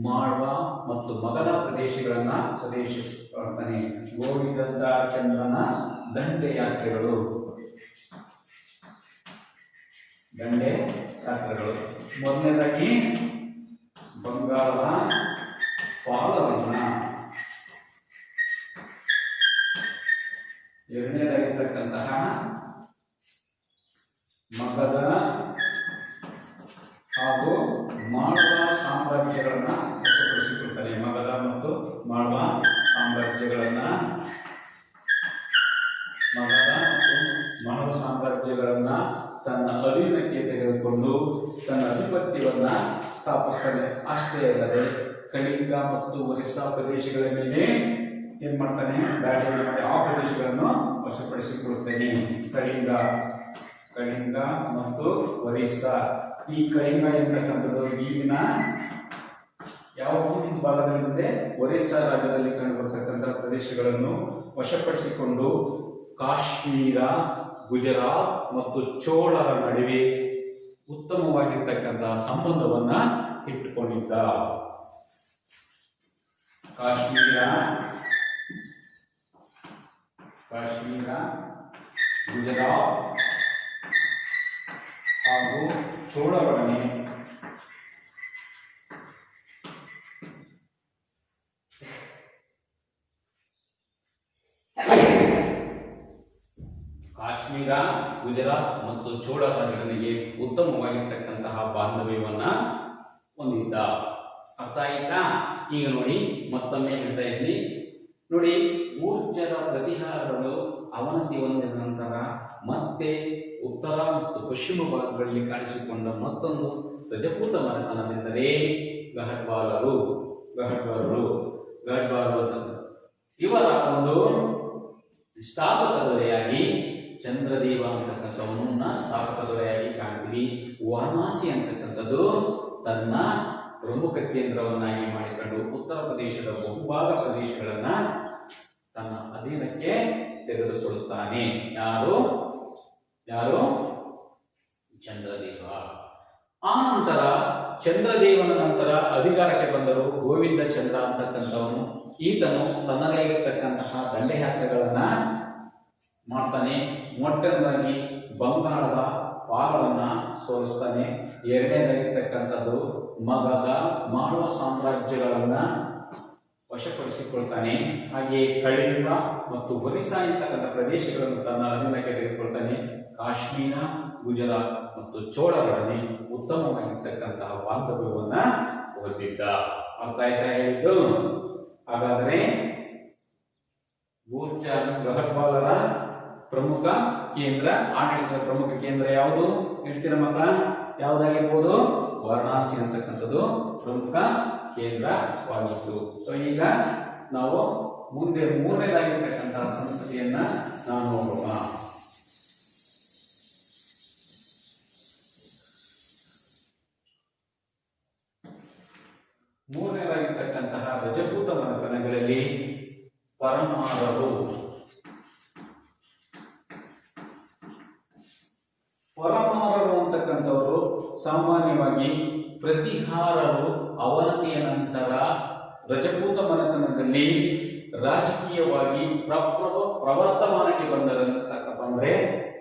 ಮಾಳ್ವ ಮತ್ತು ಮಗಧ ಪ್ರದೇಶಗಳನ್ನು ಪ್ರದೇಶಿಸ್ತಾನೆ. ಗೋವಿಂದ ಚಂದ್ರನ ದಂಡಯಾತ್ರೆಗಳು ಮೊದಲನೇದಾಗಿ ಬಂಗಾಳದ ಪಾಲವನ್ನ, ಎರಡನೇದಾಗಿರ್ತಕ್ಕಂತಹ ಮಗಧ ಹಾಗೂ ಮಾಳ್ವ ಸಾಮ್ರಾಜ್ಯಗಳನ್ನ ವಶಪಡಿಸಿಕೊಳ್ತಾನೆ. ಮಗಧ ಮತ್ತು ಮಾಳ್ವ ಸಾಮ್ರಾಜ್ಯಗಳನ್ನ ತನ್ನ ಅಧೀನಕ್ಕೆ ತೆಗೆದುಕೊಂಡು ತನ್ನ ಅಧಿಪತ್ಯವನ್ನ ಸ್ಥಾಪಿಸ್ತಾನೆ. ಅಷ್ಟೇ ಅಲ್ಲದೆ ಕಳಿಂಗ ಮತ್ತು ಒರಿಸ್ಸಾ ಪ್ರದೇಶಗಳ ಮೇಲೆ ಏನ್ ಮಾಡ್ತಾನೆ, ದಾಳಿಯನ್ನು ಮಾಡಿ ಆ ಪ್ರದೇಶಗಳನ್ನು ವಶಪಡಿಸಿಕೊಳ್ಳುತ್ತಾನೆ. ಕಳಿಂಗ ಮತ್ತು ಒರಿಸ್ಸಾ. ಈ ಕಳಿಂಗ ಎಂತಕ್ಕಂಥದ್ದು ಈಗಿನ ಯಾವ ಭಾಗದಲ್ಲಿ ಮುಂದೆ ಒರಿಸ್ಸಾ ರಾಜ್ಯದಲ್ಲಿ ಕಂಡುಬರತಕ್ಕಂತಹ ಪ್ರದೇಶಗಳನ್ನು ವಶಪಡಿಸಿಕೊಂಡು ಕಾಶ್ಮೀರ, ಗುಜರಾತ್ ಮತ್ತು ಚೋಳರ ನಡುವೆ ಉತ್ತಮವಾಗಿರ್ತಕ್ಕಂತಹ ಸಂಬಂಧವನ್ನ ಇಟ್ಟುಕೊಂಡಿದ್ದ. ಕಾಶ್ಮೀರ, ಗುಜರಾತ್ ಹಾಗೂ ಚೋಳರೊಡನೆ ಕಾಶ್ಮೀರ, ಗುಜರಾತ್ ಮತ್ತು ಚೋಳರ ನಡುವೆ ಉತ್ತಮವಾಗಿರ್ತಕ್ಕಂತಹ ಬಾಂಧವ್ಯವನ್ನ ಹೊಂದಿದ್ದ. ಅರ್ಥ ಆಯ್ತಾ? ಈಗ ನೋಡಿ, ಮತ್ತೊಮ್ಮೆ ಹೇಳ್ತಾ ಇದ್ದೀನಿ ನೋಡಿ. ಊರ್ಜರ ಪ್ರತಿಹಾರಗಳು ಅವನತಿ ಹೊಂದಿದ ನಂತರ ಮತ್ತೆ ಉತ್ತರ ಮತ್ತು ಪಶ್ಚಿಮ ಭಾಗಗಳಲ್ಲಿ ಕಾಣಿಸಿಕೊಂಡ ಮತ್ತೊಂದು ರಜಪೂತ ಮನೆತನವೆಂದರೆ ಗಹಟ್ವಾರರು. ಇವರ ಒಂದು ಸ್ಥಾಪಕ ದೊರೆಯಾಗಿ ಚಂದ್ರದೇವ ಅಂತಕ್ಕಂಥವನ್ನ ಸ್ಥಾಪಕ ದೊರೆಯಾಗಿ ಕಾಣ್ತೀವಿ. ವಾರಣಾಸಿ ಅಂತಕ್ಕಂಥದ್ದು ತನ್ನ ಪ್ರಮುಖ ಕೇಂದ್ರವನ್ನಾಗಿ ಮಾಡಿಕೊಂಡು ಉತ್ತರ ಪ್ರದೇಶದ ಬಹುಭಾಗ ಪ್ರದೇಶಗಳನ್ನ ತನ್ನ ಅಧೀನಕ್ಕೆ ತೆಗೆದುಕೊಳ್ಳುತ್ತಾನೆ. ಯಾರು? ಚಂದ್ರದೇವ. ಆ ನಂತರ ಚಂದ್ರದೇವನ ನಂತರ ಅಧಿಕಾರಕ್ಕೆ ಬಂದರು ಗೋವಿಂದ ಚಂದ್ರ ಅಂತಕ್ಕಂಥವನು. ಈತನು ತನ್ನದೇ ಆಗಿರ್ತಕ್ಕಂತಹ ದಂಡಯಾತ್ರೆಗಳನ್ನ ಮಾಡ್ತಾನೆ. ಮೊಟ್ಟಮೊದಲಾಗಿ ಬಂಗಾಳದ ಪಾಲವನ್ನ ಸೋಲಿಸ್ತಾನೆ. ಎರಡನೇದಾಗಿರ್ತಕ್ಕಂಥದ್ದು ಮಗಧ, ಮಾಳ್ವ ಸಾಮ್ರಾಜ್ಯಗಳನ್ನ ವಶಪಡಿಸಿಕೊಳ್ತಾನೆ. ಹಾಗೆಯೇ ಕಳಿಂಗ ಮತ್ತು ಒರಿಸ್ಸಾ ಇಂತಕ್ಕಂಥ ಪ್ರದೇಶಗಳನ್ನು ತನ್ನ ಅಧೀನಕ್ಕೆ ತೆಗೆದುಕೊಳ್ತಾನೆ. ಕಾಶ್ಮೀರ, ಗುಜರಾತ್ ಮತ್ತು ಚೋಳರೊಡನೆ ಉತ್ತಮವಾಗಿರ್ತಕ್ಕಂತಹ ಬಾಂಧವ್ಯವನ್ನ ಹೊಂದಿದ್ದ. ಅರ್ಥ ಆಯ್ತಾ ಹೇಳಿದ್ದು? ಹಾಗಾದರೆ ಗಹಟ್ವಾರರ ಪ್ರಮುಖ ಕೇಂದ್ರ, ಆಡಳಿತದ ಪ್ರಮುಖ ಕೇಂದ್ರ ಯಾವುದು ಹೇಳ್ತೀರ ಮಕ್ಕಳ? ಯಾವುದಾಗಿರ್ಬೋದು? ವಾರಣಾಸಿ ಅಂತಕ್ಕಂಥದ್ದು ಪ್ರಮುಖ ಕೇಂದ್ರವಾಗಿತ್ತು. ಸೊ ಈಗ ನಾವು ಮುಂದೆ ಮೂರನೇದಾಗಿರ್ತಕ್ಕಂತಹ ಸಂಸ್ಕೃತಿಯನ್ನ ನಾವು ನೋಡೋಣ. ಮೂರನೇದಾಗಿರ್ತಕ್ಕಂತಹ ರಜಪೂತ ಮನೆತನಗಳಲ್ಲಿ ಪರಮಾರರು. ಪರಮಾರರು ಅಂತಕ್ಕಂಥವರು ಸಾಮಾನ್ಯವಾಗಿ ಪ್ರತಿಹಾರರು ಅವನತಿಯ ನಂತರ ರಜಪೂತ ಮನೆತನದಲ್ಲಿ ರಾಜಕೀಯವಾಗಿ ಪ್ರವರ್ತಮಾನಕ್ಕೆ ಬಂದರೆ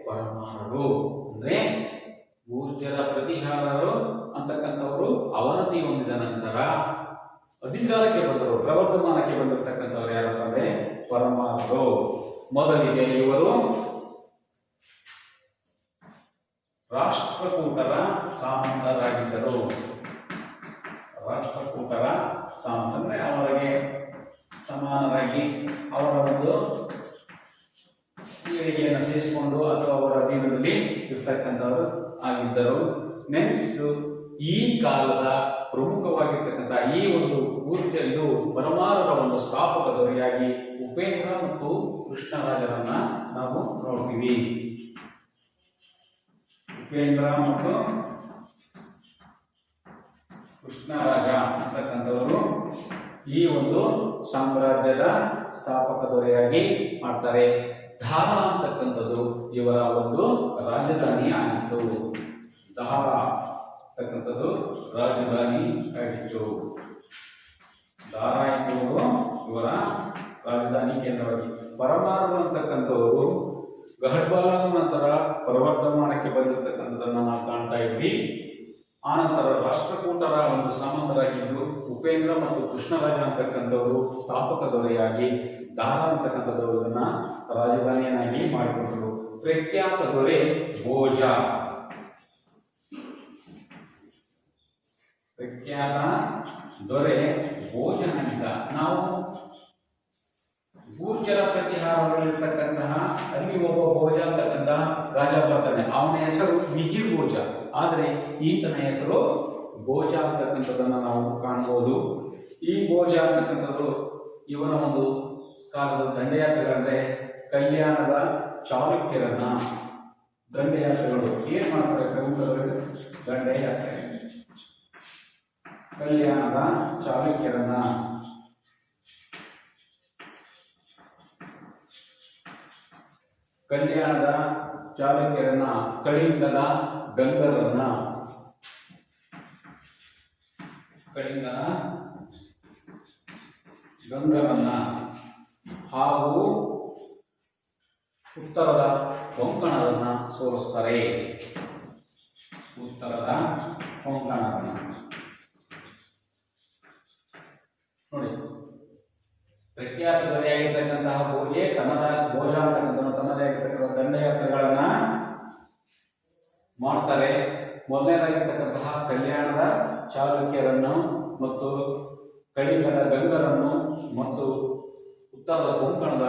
ಪರಮಾರರು ಅಂದ್ರೆ ಗೂರ್ಜರ ಪ್ರತಿಹಾರರು ಅಂತಕ್ಕಂಥವರು ಅವನತಿ ಹೊಂದಿದ ನಂತರ ಅಧಿಕಾರಕ್ಕೆ ಬಂದರು, ಪ್ರವರ್ತಮಾನಕ್ಕೆ ಬಂದಿರತಕ್ಕಂಥವ್ರು ಯಾರಪ್ಪ ಅಂದ್ರೆ ಪರಮಾರರು. ಮೊದಲಿಗೆ ಇವರು ರಾಷ್ಟ್ರಕೂಟರ ಸಾಮಂತರಾಗಿದ್ದರು. ರಾಷ್ಟ್ರಕೂಟರ ಸಾಮಂತ ಅವರಿಗೆ ಸಮಾನರಾಗಿ ಅವರ ಒಂದು ಏಳಿಗೆಯನ್ನು ಸೇರಿಸಿಕೊಂಡು ಅಥವಾ ಅವರ ಅಧೀನದಲ್ಲಿ ಇರ್ತಕ್ಕಂಥವರು ಆಗಿದ್ದರು. ನೆನಪಿಟ್ಟು ಈ ಕಾಲದ ಪ್ರಮುಖವಾಗಿರ್ತಕ್ಕಂಥ ಈ ಒಂದು ಇದು ಪರಮಾರರ ಒಂದು ಸ್ಥಾಪಕ ದೊರೆಯಾಗಿ ಉಪೇಂದ್ರ ಮತ್ತು ಕೃಷ್ಣರಾಜರನ್ನ ನಾವು ನೋಡ್ತೀವಿ. ಉಪೇಂದ್ರ ಮತ್ತು ಕೃಷ್ಣರಾಜ ಅಂತಕ್ಕಂಥವರು ಈ ಒಂದು ಸಾಮ್ರಾಜ್ಯದ ಸ್ಥಾಪಕ ದೊರೆಯಾಗಿ ಮಾಡ್ತಾರೆ. ಧಾರ ಅಂತಕ್ಕಂಥದ್ದು ಇವರ ಒಂದು ರಾಜಧಾನಿ ಆಗಿತ್ತು. ಧಾರ ಅಂತಕ್ಕಂಥದ್ದು ರಾಜಧಾನಿ ಆಗಿತ್ತು. ಧಾರ ಎಂಬುದು ಇವರ ರಾಜಧಾನಿ ಕೇಂದ್ರವಾಗಿ. ಪರಮಾರರು ಅಂತಕ್ಕಂಥವರು ಗಹಡ್ಬಾಲನ ನಂತರ ಪ್ರವರ್ಧಮಾನಕ್ಕೆ ಬಂದಿರತಕ್ಕಂಥದ್ದನ್ನು ನಾವು ಕಾಣ್ತಾ ಇದ್ವಿ. ಆನಂತರ ರಾಷ್ಟ್ರಕೂಟರ ಒಂದು ಸಾಮಂತರಾಗಿದ್ದು ಉಪೇಂದ್ರ ಮತ್ತು ಕೃಷ್ಣರಾಜ ಅಂತಕ್ಕಂಥವರು ಸ್ಥಾಪಕ ದೊರೆಯಾಗಿ ದಾರ ಅಂತಕ್ಕಂಥದ್ದನ್ನ ರಾಜಧಾನಿಯನ್ನಾಗಿ ಮಾಡಿಕೊಂಡರು. ಪ್ರಖ್ಯಾತ ದೊರೆ ಭೋಜ. ಪ್ರಖ್ಯಾತ ದೊರೆ ಭೋಜನಾಗಿದ್ದ. ನಾವು ಗೂರ್ಜರ ಪ್ರತಿಹಾರದಲ್ಲಿರ್ತಕ್ಕಂತಹ ಅಲ್ಲಿ ಒಬ್ಬ ಭೋಜ ಅಂತಕ್ಕಂತಹ ರಾಜ ಬರ್ತಾನೆ. ಅವನ ಹೆಸರು ಮಿಹಿರ್ ಭೋಜ, ಆದರೆ ಈತನ ಹೆಸರು ಭೋಜ ಅಂತಕ್ಕಂಥದ್ದನ್ನು ನಾವು ಕಾಣಬಹುದು. ಈ ಭೋಜ ಅಂತಕ್ಕಂಥದ್ದು ಇವನ ಒಂದು ಕಾಲದ ದಂಡಯಾತ್ರೆಗಳಂದ್ರೆ ಕಲ್ಯಾಣದ ಚಾಲುಕ್ಯರನ್ನ ದಂಡಯಾತ್ರೆಗಳು ಏನ್ ಮಾಡ್ತಾರೆ ಪ್ರಮುಖರು ದಂಡಯಾತ್ರೆ. ಕಲ್ಯಾಣದ ಚಾಲುಕ್ಯರನ್ನ ಕಳಿಂಗದ ಗಂಗರನ್ನ ಹಾಗೂ ಉತ್ತರದ ಕೊಂಕಣರನ್ನ ಸೋಲಿಸ್ತಾರೆ. ನೋಡಿ, ಪ್ರಖ್ಯಾತ ದೊರೆಯಾಗಿರ್ತಕ್ಕಂತಹ ಭೋಜ ಅಂತಕ್ಕಂಥ ತನ್ನದೇ ಆಗಿರ್ತಕ್ಕಂಥ ದಂಡಯಾತ್ರೆಗಳನ್ನ ಮಾಡ್ತಾರೆ. ಮೊದಲನೇದಾಗಿರ್ತಕ್ಕಂತಹ ಕಲ್ಯಾಣದ ಚಾಲುಕ್ಯರನ್ನು ಮತ್ತು ಕಳಿಂಗದ ಗಂಗರನ್ನು ಮತ್ತು ಉತ್ತರದ ಕೊಂಕಣದ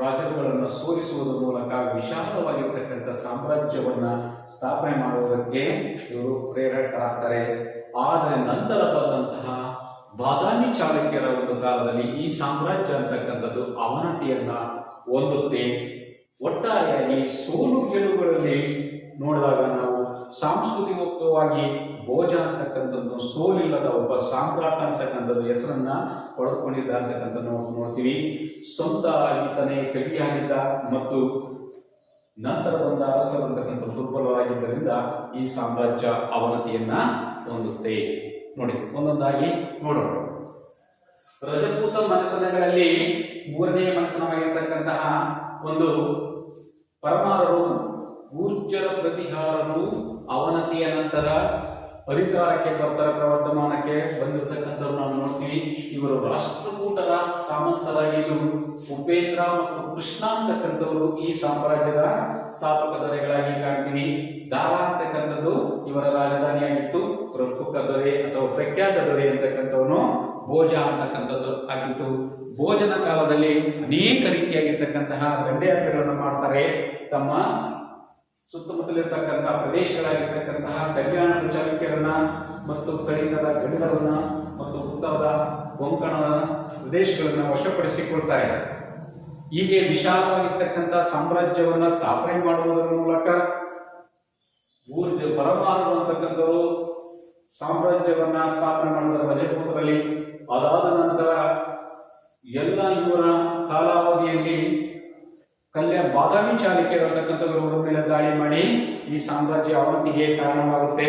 ರಾಜರುಗಳನ್ನು ಸೋಲಿಸುವುದರ ಮೂಲಕ ವಿಶಾಲವಾಗಿರ್ತಕ್ಕಂಥ ಸಾಮ್ರಾಜ್ಯವನ್ನು ಸ್ಥಾಪನೆ ಮಾಡುವುದಕ್ಕೆ ಇವರು ಪ್ರೇರಕರಾಗ್ತಾರೆ. ಆದರೆ ನಂತರ ಬಂದಂತಹ ಬಾದಾಮಿ ಚಾಲುಕ್ಯರ ಒಂದು ಕಾಲದಲ್ಲಿ ಈ ಸಾಮ್ರಾಜ್ಯ ಅಂತಕ್ಕಂಥದ್ದು ಅವನತಿಯನ್ನ ಹೊಂದುತ್ತೆ. ಒಟ್ಟಾರೆಯಾಗಿ ಸೋಲು ಗೆಲುವುಗಳಲ್ಲಿ ನೋಡಿದಾಗ ನಾವು ಸಾಂಸ್ಕೃತಿಕವಾಗಿ ಭೋಜ ಅಂತಕ್ಕಂಥದ್ದು ಸೋಲಿಲ್ಲದ ಒಬ್ಬ ಸಾಮ್ರಾಟ ಅಂತಕ್ಕಂಥದ್ದು ಹೆಸರನ್ನ ಪಡೆದುಕೊಂಡಿದ್ದ ಅಂತಕ್ಕಂಥದ್ದು ನೋಡ್ತೀವಿ. ಸ್ವಂತ ಈತನೇ ಕವಿಯಾಗಿದ್ದ ಮತ್ತು ನಂತರ ಬಂದ ಅರಸರು ಅಂತಕ್ಕಂಥ ದುರ್ಬಲರಾಗಿದ್ದರಿಂದ ಈ ಸಾಮ್ರಾಜ್ಯ ಅವನತಿಯನ್ನ ಹೊಂದುತ್ತೆ. ನೋಡಿ, ಒಂದೊಂದಾಗಿ ನೋಡೋಣ. ರಜಪೂತ ಮನೆತನಗಳಲ್ಲಿ ಮೂರನೇ ಮನೆತನವಾಗಿರ್ತಕ್ಕಂತಹ ಒಂದು ಪರಮಾರರು ಗೂರ್ಜರ ಪ್ರತಿಹಾರರು ಅವನತಿಯ ನಂತರ ಅಧಿಕಾರಕ್ಕೆ ಬರ್ತಾರೆ, ಪ್ರವರ್ಧಮಾನಕ್ಕೆ ಬಂದಿರತಕ್ಕಂಥವ್ರು ನಾವು ನೋಡ್ತೀವಿ. ಇವರು ರಾಷ್ಟ್ರಕೂಟರ ಸಾಮಂತರಾಗಿದ್ದು ಉಪೇಂದ್ರ ಮತ್ತು ಕೃಷ್ಣ ಅಂತಕ್ಕಂಥವರು ಈ ಸಾಮ್ರಾಜ್ಯದ ಸ್ಥಾಪಕ ದೊರೆಗಳಾಗಿ ಕಾಣ್ತೀವಿ. ದಾರ ಅಂತಕ್ಕಂಥದ್ದು ಇವರ ರಾಜಧಾನಿಯಾಗಿತ್ತು. ಪ್ರಮುಖ ದೊರೆ ಅಥವಾ ಪ್ರಖ್ಯಾತ ದೊರೆ ಅಂತಕ್ಕಂಥವನು ಭೋಜ ಅಂತಕ್ಕಂಥದ್ದು ಆಗಿತ್ತು. ಭೋಜನ ಕಾಲದಲ್ಲಿ ಅನೇಕ ರೀತಿಯಾಗಿರ್ತಕ್ಕಂತಹ ದಂಡಯಾತ್ರೆಗಳನ್ನು ಮಾಡ್ತಾರೆ. ತಮ್ಮ ಸುತ್ತಮುತ್ತಲಿರ್ತಕ್ಕಂತಹ ಪ್ರದೇಶಗಳಾಗಿರ್ತಕ್ಕಂತಹ ಕಲ್ಯಾಣದ ಚಾಲುಕ್ಯರನ್ನ ಮತ್ತು ಕಳಿಂಗದ ಗಂಗರನ್ನ ಮತ್ತು ಉತ್ತರದ ಕೊಂಕಣದ ಪ್ರದೇಶಗಳನ್ನ ವಶಪಡಿಸಿಕೊಳ್ತಾರೆ. ಹೀಗೆ ವಿಶಾಲವಾಗಿರ್ತಕ್ಕಂಥ ಸಾಮ್ರಾಜ್ಯವನ್ನ ಸ್ಥಾಪನೆ ಮಾಡುವುದರ ಮೂಲಕ ಪರಮಾರರು ಅಂತಕ್ಕಂಥವರು ಸಾಮ್ರಾಜ್ಯವನ್ನ ಸ್ಥಾಪನೆ ಮಾಡಿದ ರಜಪೂತರಲ್ಲಿ. ಅದಾದ ನಂತರ ಎಲ್ಲ ಇವರ ಕಾಲಾವಧಿಯಲ್ಲಿ ಬಾದಾಮಿ ಚಾಲುಕ್ಯರು ಅಂತಕ್ಕಂಥವರ ಮೇಲೆ ದಾಳಿ ಮಾಡಿ ಈ ಸಾಮ್ರಾಜ್ಯ ಅವನತಿಗೆ ಕಾರಣವಾಗುತ್ತೆ.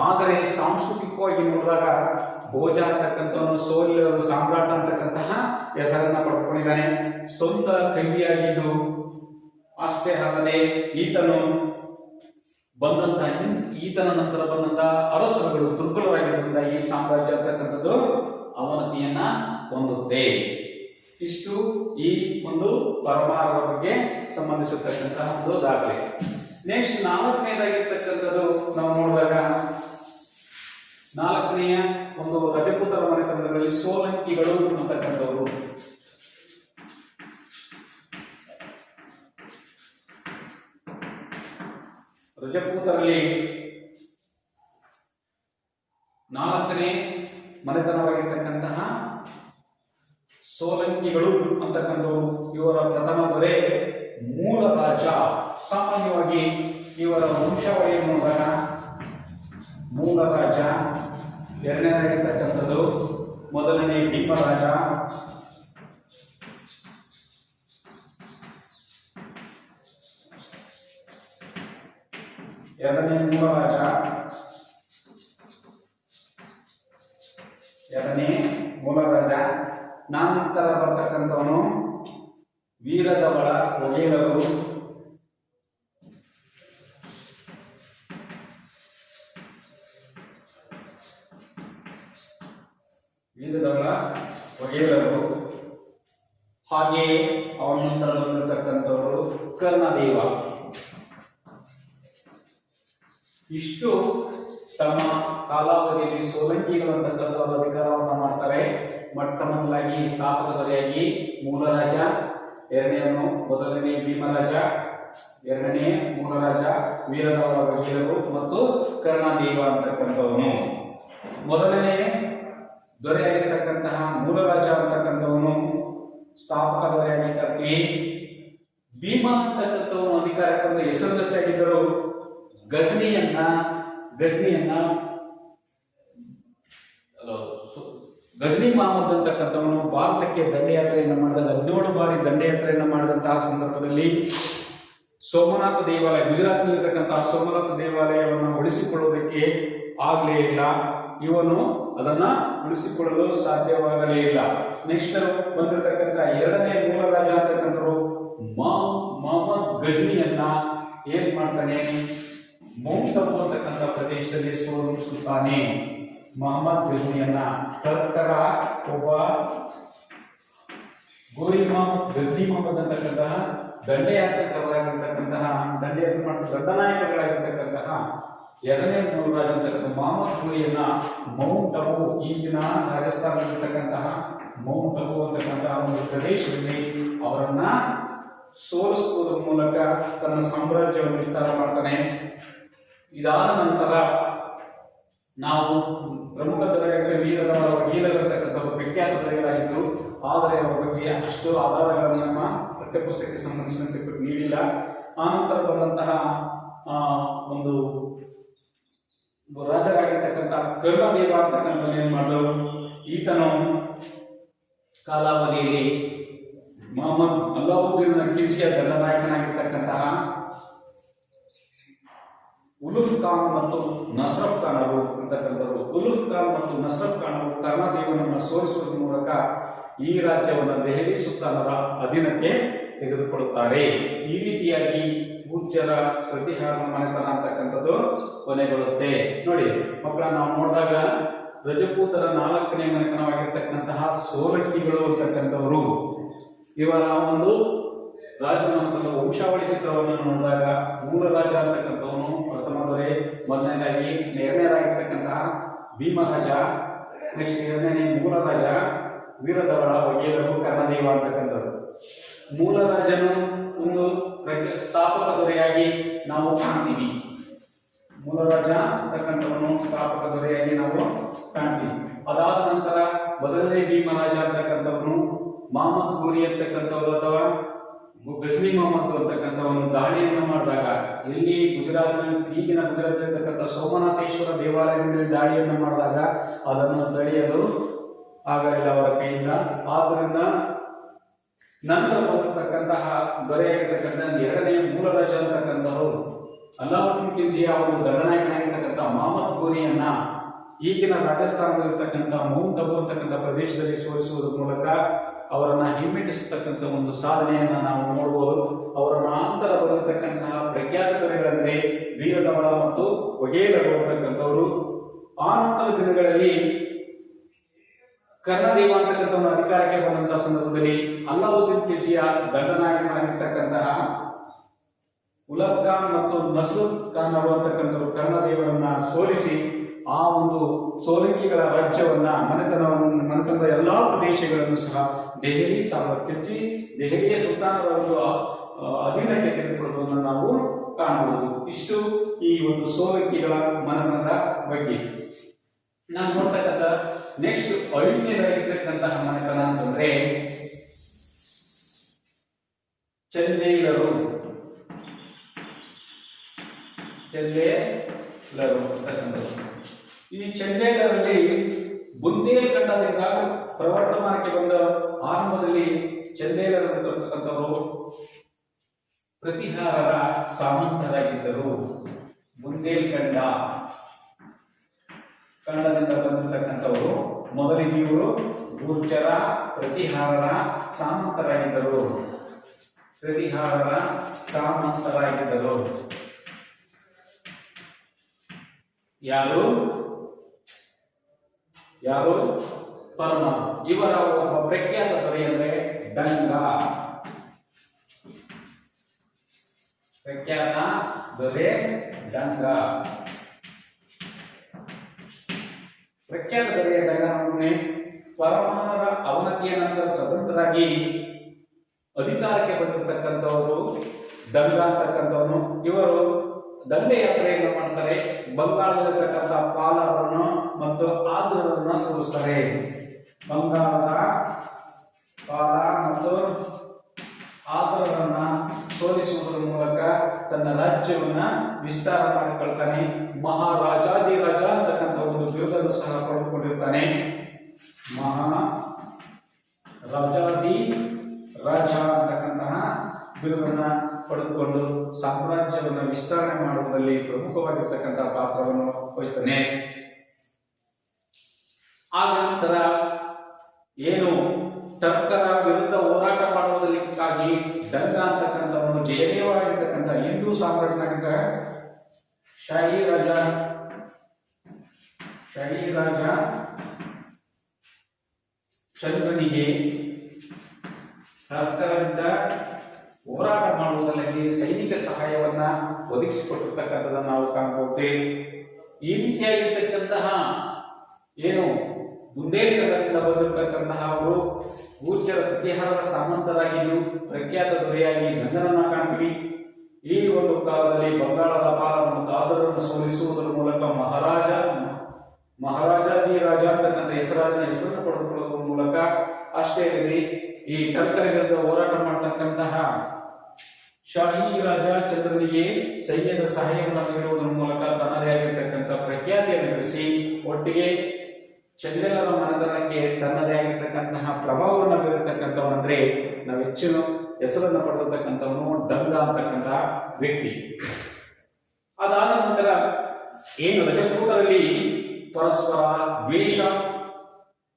ಆದರೆ ಸಾಂಸ್ಕೃತಿಕವಾಗಿ ನೋಡಿದಾಗ ಭೋಜ ಅಂತಕ್ಕಂಥವನು ಸೋಲಿನ ಸಾಮ್ರಾಟ ಅಂತಕ್ಕಂತಹ ಹೆಸರನ್ನ ಪಡ್ಕೊಂಡಿದ್ದಾನೆ. ಸ್ವಂತ ಕವಿಯಾಗಿದ್ದು ಅಷ್ಟೇ ಅಲ್ಲದೆ ಈತನ ನಂತರ ಬಂದಂತಹ ಅರಸರುಗಳು ದುರ್ಬಲರಾಗಿದ್ದರಿಂದ ಈ ಸಾಮ್ರಾಜ್ಯ ಅಂತಕ್ಕಂಥದ್ದು ಅವನತಿಯನ್ನ ಹೊಂದುತ್ತೆ. ಇಷ್ಟು ಈ ಒಂದು ಪರಮಾರರ ಬಗ್ಗೆ ಸಂಬಂಧಿಸಿರ್ತಕ್ಕಂತಹ ಒಂದು ದಾಖಲೆ. ನೆಕ್ಸ್ಟ್ 4ನೇದಾಗಿರ್ತಕ್ಕಂಥದ್ದು ನಾವು ನೋಡಿದಾಗ 4ನೆಯ ಒಂದು ರಜಪೂತರ ಮನೆತನದಲ್ಲಿ ಸೋಲಂಕಿಗಳು ಅಂತಕ್ಕಂಥವ್ರು. ರಜಪೂತರಲ್ಲಿ 4ನೇ ಮನೆತನವಾಗಿರ್ತಕ್ಕಂತಹ ಸೋಲಂಕಿಗಳು ಅಂತಕ್ಕಂಥವ್ರು. ಇವರ ಪ್ರಥಮ ದೊರೆ ಮೂಲ ರಾಜ. ಸಾಮಾನ್ಯವಾಗಿ ಇವರ ವಂಶಾವಳಿಯನ್ನು ನೋಡಿದಾಗ ಮೂಲ ರಾಜ, ಎರಡನೇದಾಗಿರ್ತಕ್ಕಂಥದ್ದು ಮೊದಲನೇ ಭೀಮರಾಜ, ಎರಡನೇ ಮೂಲರಾಜ, ಎರಡನೇ ಮೂಲರಾಜ. ನಂತರ ಬರ್ತಕ್ಕಂಥವನು ವೀರಧವಳ ಒಡೆಯರು, ಹಾಗೆಯೇ ಅವನ ನಂತರ ಬಂದಿರತಕ್ಕಂಥವರು ಕರ್ಣದೇವ. ಇಷ್ಟು ತಮ್ಮ ಕಾಲಾವಧಿಯಲ್ಲಿ ಸೋಲಂಕಿಗಳು ಅಂತಕ್ಕಂಥವರು ಅಧಿಕಾರವನ್ನು ಮಾಡ್ತಾರೆ. ಮೊಟ್ಟ ಮೊದಲಾಗಿ ಸ್ಥಾಪಕ ದೊರೆಯಾಗಿ ಮೂಲರಾಜ, ಎರಡನೆಯವನು ಮೊದಲನೇ ಭೀಮರಾಜ, ಎರಡನೇ ಮೂಲರಾಜ, ವೀರಧವಳ ಒಡೆಯರು ಮತ್ತು ಕರ್ಣದೇವ ಅಂತಕ್ಕಂಥವನು. ಮೊದಲನೇ ದೊರೆಯಾಗಿರ್ತಕ್ಕಂತಹ ಮೂಲರಾಜ ಅಂತಕ್ಕಂಥವನು ಸ್ಥಾಪಕ ದೊರೆಯಾಗಿ ಕರ್ತೀವಿ. ಭೀಮ ಅಂತಕ್ಕಂಥವನು ಅಧಿಕಾರಕ್ಕೆ ಬಂದ ಹೆಸರುದೆಸೆಯಾಗಿದ್ದರು. ಗಜನಿಯನ್ನ ಗಜನಿ ಮಹಮ್ಮದ್ ಅಂತಕ್ಕಂಥವನು ಭಾರತಕ್ಕೆ ದಂಡಯಾತ್ರೆಯನ್ನು ಮಾಡಿದ 17 ಬಾರಿ ದಂಡಯಾತ್ರೆಯನ್ನು ಮಾಡಿದಂತಹ ಸಂದರ್ಭದಲ್ಲಿ ಸೋಮನಾಥ ದೇವಾಲಯ, ಗುಜರಾತ್ನಲ್ಲಿರ್ತಕ್ಕಂತಹ ಸೋಮನಾಥ ದೇವಾಲಯವನ್ನು ಉಳಿಸಿಕೊಳ್ಳುವುದಕ್ಕೆ ಆಗಲೇ ಇಲ್ಲ. ಇವನು ಅದನ್ನ ಉಳಿಸಿಕೊಳ್ಳಲು ಸಾಧ್ಯವಾಗಲೇ ಇಲ್ಲ. ನೆಕ್ಸ್ಟ್ ಬಂದಿರತಕ್ಕಂಥ ಎರಡನೇ ಮೂಲರಾಜ ಅಂತಕ್ಕಂಥವ್ರು ಮೊಹಮ್ಮದ್ ಗಜನಿಯನ್ನ ಏನ್ ಮಾಡ್ತಾನೆ, ಮೌಂಟ್ ಅಬು ಅಂತಕ್ಕಂಥ ಪ್ರದೇಶದಲ್ಲಿ ಸೋಲಿಸುತ್ತಾನೆ. ಮೊಹಮ್ಮದ್ ಗಜನಿಯನ್ನ ಟರ್ಕರ ಒಬ್ಬ ಗಜ್ನಿ ಮೊಹಮ್ಮದ್ ಅಂತಕ್ಕಂತಹ ದಂಡಯಾತ್ರಿಕರಾಗಿರ್ತಕ್ಕಂತಹ ದಂಡನಾಯಕಗಳಾಗಿರ್ತಕ್ಕಂತಹ ಎರಡನೇ ಮೂಲರಾಜ ಅಂತಕ್ಕಂಥ ಮೊಹಮ್ಮದ್ ಘೋರಿಯನ್ನ ಮೌಂಟ್ ಅಬು, ಈಗಿನ ರಾಜಸ್ಥಾನದಲ್ಲಿರ್ತಕ್ಕಂತಹ ಮೌಂಟ್ ಅಬು ಅಂತಕ್ಕಂತಹ ಒಂದು ಪ್ರದೇಶದಲ್ಲಿ ಅವರನ್ನ ಸೋಲಿಸುವುದರ ಮೂಲಕ ತನ್ನ ಸಾಮ್ರಾಜ್ಯವನ್ನು ವಿಸ್ತಾರ ಮಾಡ್ತಾನೆ. ಇದಾದ ನಂತರ ನಾವು ಪ್ರಮುಖ ದೊರೆಯಾಗಿ ವೀರಧವಳ ಒಡೆಯರಿರ್ತಕ್ಕಂಥವರು ಪ್ರಖ್ಯಾತ ದೊರೆಗಳಾಗಿದ್ದರು. ಆದರೆ ಅವರ ಬಗ್ಗೆ ಅಷ್ಟು ಆಧಾರಗಳನ್ನು ನಮ್ಮ ಪಠ್ಯಪುಸ್ತಕಕ್ಕೆ ಸಂಬಂಧಿಸಿದಂತೆ ನೀಡಿಲ್ಲ. ಆನಂತರ ಬಂದಂತಹ ಒಂದು ರಾಜರಾಗಿರ್ತಕ್ಕಂಥ ಕರ್ಣದೇವ ಅಂತಕ್ಕಂಥ ಏನ್ ಮಾಡಿದ್ರು, ಈತನು ಕಾಲಾವಧಿಯಲ್ಲಿ ಮೊಹಮ್ಮದ್ ಅಲ್ಲಾವುದ್ದೀನ್ ಖಿಲ್ಜಿಯ ದಂಡನಾಯಕನಾಗಿರ್ತಕ್ಕಂತಹ ಉಲುಫ್ ಖಾನ್ ಮತ್ತು ನಸ್ರಫ್ ಖಾನರು ಅಂತಕ್ಕಂಥವರು. ಉಲುಫ್ ಖಾನ್ ಮತ್ತು ನಸ್ರಫ್ ಖಾನರು ಕರ್ಣದೇವನನ್ನು ಸೋಲಿಸುವುದರ ಮೂಲಕ ಈ ರಾಜ್ಯವನ್ನು ದೆಹಲಿ ಸುಲ್ತಾನರ ಅಧೀನಕ್ಕೆ ತೆಗೆದುಕೊಳ್ಳುತ್ತಾರೆ. ಈ ರೀತಿಯಾಗಿ ಪೂಜ್ಯರ ಪ್ರತಿಹಾರ ಮನೆತನ ಅಂತಕ್ಕಂಥದ್ದು ಕೊನೆಗೊಳ್ಳುತ್ತೆ. ನೋಡಿ ಮಕ್ಕಳ, ನಾವು ನೋಡಿದಾಗ ರಜಪೂತರ 4ನೇ ಮನೆತನವಾಗಿರ್ತಕ್ಕಂತಹ ಸೋಲಂಕಿಗಳು ಅಂತಕ್ಕಂಥವರು, ಇವರ ಒಂದು ರಾಜಮನೆತನದ ವಂಶಾವಳಿ ಚಿತ್ರವನ್ನು ನೋಡಿದಾಗ ಮೂಲರಾಜ ಅಂತಕ್ಕಂಥವನು ಪ್ರಥಮ ದೊರೆ, ಮೊದಲನೇದಾಗಿ ಎರಡನೇದಾಗಿರ್ತಕ್ಕಂತಹ ಭೀಮರಾಜ, ನೆಕ್ಸ್ಟ್ ಎರಡನೇ ಮೂಲರಾಜ, ವೀರಧವಳ ಒಡೆಯರು, ಕರ್ಣದೇವ ಅಂತಕ್ಕಂಥದ್ದು. ಮೂಲರಾಜನು ಒಂದು ಸ್ಥಾಪಕ ದೊರೆಯಾಗಿ ನಾವು ಕಾಣ್ತೀವಿ. ಮೂಲರಾಜ ಅಂತಕ್ಕಂಥವನು ಸ್ಥಾಪಕ ದೊರೆಯಾಗಿ ನಾವು ಕಾಣ್ತೀವಿ. ಅದಾದ ನಂತರ ಮೊದಲನೇ ಭೀಮರಾಜ ಅಂತಕ್ಕಂಥವನು ಮೊಹಮ್ಮದ್ ಘೋರಿ ಅಂತಕ್ಕಂಥವ್ರು ಅಥವಾ ಗಜ್ನಿ ಮೊಹಮ್ಮದ್ ಅಂತಕ್ಕಂಥವನು ದಾಳಿಯನ್ನು ಮಾಡಿದಾಗ ಎಲ್ಲಿ ಗುಜರಾತ್ನಲ್ಲಿ ಈಗಿನ ಗುಜರಾತ್ನಲ್ಲಿರ್ತಕ್ಕಂಥ ಸೋಮನಾಥೇಶ್ವರ ದೇವಾಲಯದಲ್ಲಿ ದಾಳಿಯನ್ನು ಮಾಡಿದಾಗ ಅದನ್ನು ತಡೆಯಲು ಆಗಲಿಲ್ಲ ಅವರ ಕೈಯಿಂದ. ಆದ್ದರಿಂದ ನಂತರ ಬರತಕ್ಕಂತಹ ದೊರೆಯಾಗಿರ್ತಕ್ಕಂಥ ಎರಡನೇ ಮೂಲ ರಾಜ ಅಂತಕ್ಕಂಥವರು ಅಲ್ಲಾವುದ್ದೀನ್ ಖಿಲ್ಜಿಯ ಒಂದು ದಂಡನಾಯಕನಾಗಿರ್ತಕ್ಕಂಥ ಮಹಮ್ಮದ್ ಘೋರಿಯನ್ನ ಈಗಿನ ರಾಜಸ್ಥಾನದಲ್ಲಿರ್ತಕ್ಕಂಥ ಮೌಂಟ್ ಅಬು ಅಂತಕ್ಕಂಥ ಪ್ರದೇಶದಲ್ಲಿ ಸೋಲಿಸುವುದರ ಮೂಲಕ ಅವರನ್ನ ಹಿಮ್ಮೆಟ್ಟಿಸತಕ್ಕಂಥ ಒಂದು ಸಾಧನೆಯನ್ನ ನಾವು ನೋಡಬಹುದು. ಅವರ ನಂತರ ಬರತಕ್ಕಂತಹ ಪ್ರಖ್ಯಾತ ದೊರೆಗಳೆಂದರೆ ವೀರಧವಳ ಮತ್ತು ವಘೇಲರು ಅಂತಕ್ಕಂಥವರು. ಆ ನಂತರ ದಿನಗಳಲ್ಲಿ ಕರ್ಣದೇವ ಅಂತಕ್ಕಂಥವನ್ನ ಅಧಿಕಾರಕ್ಕೆ ಬಂದಂತಹ ಸಂದರ್ಭದಲ್ಲಿ ಅಲ್ಲಾವುದ್ದೀನ್ ಖಿಲ್ಜಿಯ ದಂಡನಾಯಕನಾಗಿರ್ತಕ್ಕಂತಹ ಉಲಗ್ ಖಾನ್ ಮತ್ತು ನಸ್ರುಲ್ ಖಾನ್ ಅವರು ಅಂತಕ್ಕಂಥವ್ರು ಕರ್ಣದೇವರನ್ನ ಸೋಲಿಸಿ ಆ ಒಂದು ಸೋಲಂಕಿಗಳ ರಾಜ್ಯವನ್ನ ಮನೆತನದ ಎಲ್ಲಾ ಪ್ರದೇಶಗಳನ್ನು ಸಹ ದೆಹಲಿಯ ಸುಲ್ತಾನರ ಒಂದು ಅಧೀನಕ್ಕೆ ತೆಗೆದುಕೊಳ್ಳುವುದನ್ನು ನಾವು ಕಾಣಬಹುದು. ಇಷ್ಟು ಈ ಒಂದು ಸೋಲಂಕಿಗಳ ಮನೆತನದ ಬಗ್ಗೆ. ನಾನು ನೋಡ್ತಕ್ಕಂಥ ನೆಕ್ಸ್ಟ್ ಐದನೇದಾಗಿರ್ತಕ್ಕಂತಹ ಮನೆತನ ಅಂತಂದ್ರೆ ಚಂದೇಲರು ಅಂತಕ್ಕಂಥದ್ದು. ಈ ಚಂದೇಲರಲ್ಲಿ ಬುಂದೇಲ್ಖಂಡದಿಂದ ಪ್ರವರ್ಧಮಾನಕ್ಕೆ ಬಂದ ಆರಂಭದಲ್ಲಿ ಚಂದೇಲರು ಅಂತಕ್ಕಂಥವರು ಪ್ರತಿಹಾರರ ಸಾಮಂತರಾಗಿದ್ದರು. ಬುಂದೇಲ್ಖಂಡ ಖಂಡದಿಂದ ಬಂದಿರತಕ್ಕಂಥವರು ಮೊದಲಿಗೆ ಇವರು ಗುರ್ಜರ ಪ್ರತಿಹಾರರ ಸಾಮಂತರಾಗಿದ್ದರು. ಯಾರು ಪರಮ. ಇವರ ಒಬ್ಬ ಪ್ರಖ್ಯಾತ ದೊರೆ ಅಂದರೆ ಡಂಗ. ಪ್ರಖ್ಯಾತ ದೊರೆ ಡಂಗ. ಪ್ರಖ್ಯಾತ ದೊರೆಯ ಡಂಗನೊಡನೆ ಪರಮಾನರ ಅವನತಿಯ ನಂತರ ಸ್ವತಂತ್ರರಾಗಿ ಅಧಿಕಾರಕ್ಕೆ ಬಂದಿರತಕ್ಕಂಥವರು ಡಂಗ ಅಂತಕ್ಕಂಥವನು. ಇವರು ದಂಡಯಾತ್ರೆಯನ್ನು ಮಾಡ್ತಾರೆ. ಬಂಗಾಳದಲ್ಲಿರ್ತಕ್ಕಂಥ ಪಾಲರನ್ನು ಮತ್ತು ಆದ್ರರನ್ನು ಸೋಲಿಸ್ತಾರೆ. ಬಂಗಾಳದ ಪಾಲ ಮತ್ತು ಆದ್ರರನ್ನ ಸೋಲಿಸುವುದರ ಮೂಲಕ ತನ್ನ ರಾಜ್ಯವನ್ನ ವಿಸ್ತಾರ ಮಾಡಿಕೊಳ್ತಾನೆ. ಮಹಾರಾಜಾದಿರಾಜ ಅಂತಕ್ಕಂಥ ಒಂದು ಬಿರುದನ್ನು ಸಹ ಪಡೆದುಕೊಂಡಿರ್ತಾನೆ. ಮಹಾರಾಜಾದಿರಾಜ ಅಂತಕ್ಕಂತಹ ಬಿರುದನ್ನ ಪಡೆದುಕೊಂಡು ಸಾಮ್ರಾಜ್ಯವನ್ನು ವಿಸ್ತರಣೆ ಮಾಡುವುದರಲ್ಲಿ ಪ್ರಮುಖವಾಗಿರ್ತಕ್ಕಂತಹ ಪಾತ್ರವನ್ನು ವಹಿಸ್ತಾನೆ. ಆದ ನಂತರ ಏನು ಟರ್ಕರ ವಿರುದ್ಧ ಹೋರಾಟ ಮಾಡುವುದಕ್ಕಾಗಿ ಡಂಗ ಅಂತಕ್ಕಂಥವನು ಜಯದೇವರಾಗಿರ್ತಕ್ಕಂಥ ಹಿಂದೂ ಸಾಮ್ರಾಜ್ಯನಾಗಿದ್ದ ಶಾಹಿ ರಾಜ ಚಂದ್ರನಿಗೆ ಟರ್ಕರರಿಂದ ಹೋರಾಟ ಮಾಡುವುದರಲ್ಲಿ ಸೈನಿಕ ಸಹಾಯವನ್ನ ಒದಗಿಸಿಕೊಟ್ಟಿರ್ತಕ್ಕಂಥದ್ದನ್ನು ನಾವು ಕಾಣಬಹುದು. ಈ ರೀತಿಯಾಗಿರ್ತಕ್ಕಂತಹ ಏನು ಬುಂದೇಲ್ಖಂಡದಿಂದ ಬಂದಿರತಕ್ಕಂತಹ ಅವರು ಗುರ್ಜರ ಪ್ರತಿಹಾರದ ಸಾಮಂತರಾಗಿಯೂ ಪ್ರಖ್ಯಾತ ದೊರೆಯಾಗಿ ಗಂಗನನ್ನ ಕಾಣ್ತೀವಿ. ಈ ಒಂದು ಕಾಲದಲ್ಲಿ ಬಂಗಾಳದ ಪಾಲ ಮತ್ತು ಆದರನ್ನು ಸೋಲಿಸುವುದರ ಮೂಲಕ ಮಹಾರಾಜಾದಿರಾಜ ಅಂತಕ್ಕಂಥ ಹೆಸರನ್ನು ಪಡೆದುಕೊಳ್ಳುವ ಮೂಲಕ ಅಷ್ಟೇ ಅಲ್ಲದೆ ಈ ಟರ್ಕರ ವಿರುದ್ಧ ಹೋರಾಟ ಮಾಡತಕ್ಕಂತಹ ಶಾಹಿ ರಾಜ ಚಂದ್ರನಿಗೆ ಸೈನ್ಯದ ಸಹಾಯವನ್ನು ನೀಡುವುದರ ಮೂಲಕ ತನ್ನದೇ ಆಗಿರ್ತಕ್ಕಂಥ ಪ್ರಖ್ಯಾತಿಯನ್ನು ಗಳಿಸಿ ಒಟ್ಟಿಗೆ ಚಂದೇಲರ ಮನೆತನಕ್ಕೆ ತನ್ನದೇ ಆಗಿರ್ತಕ್ಕಂತಹ ಪ್ರಭಾವವನ್ನು ಬೀರತಕ್ಕಂಥವನಂದ್ರೆ ನಾವು ಹೆಚ್ಚಿನ ಹೆಸರನ್ನು ಪಡೆದಿರ್ತಕ್ಕಂಥವನು ಡಂಗ ಅಂತಕ್ಕಂತಹ ವ್ಯಕ್ತಿ. ಅದಾದ ನಂತರ ಏನು ರಜಪೂತರಲ್ಲಿ ಪರಸ್ಪರ ದ್ವೇಷ,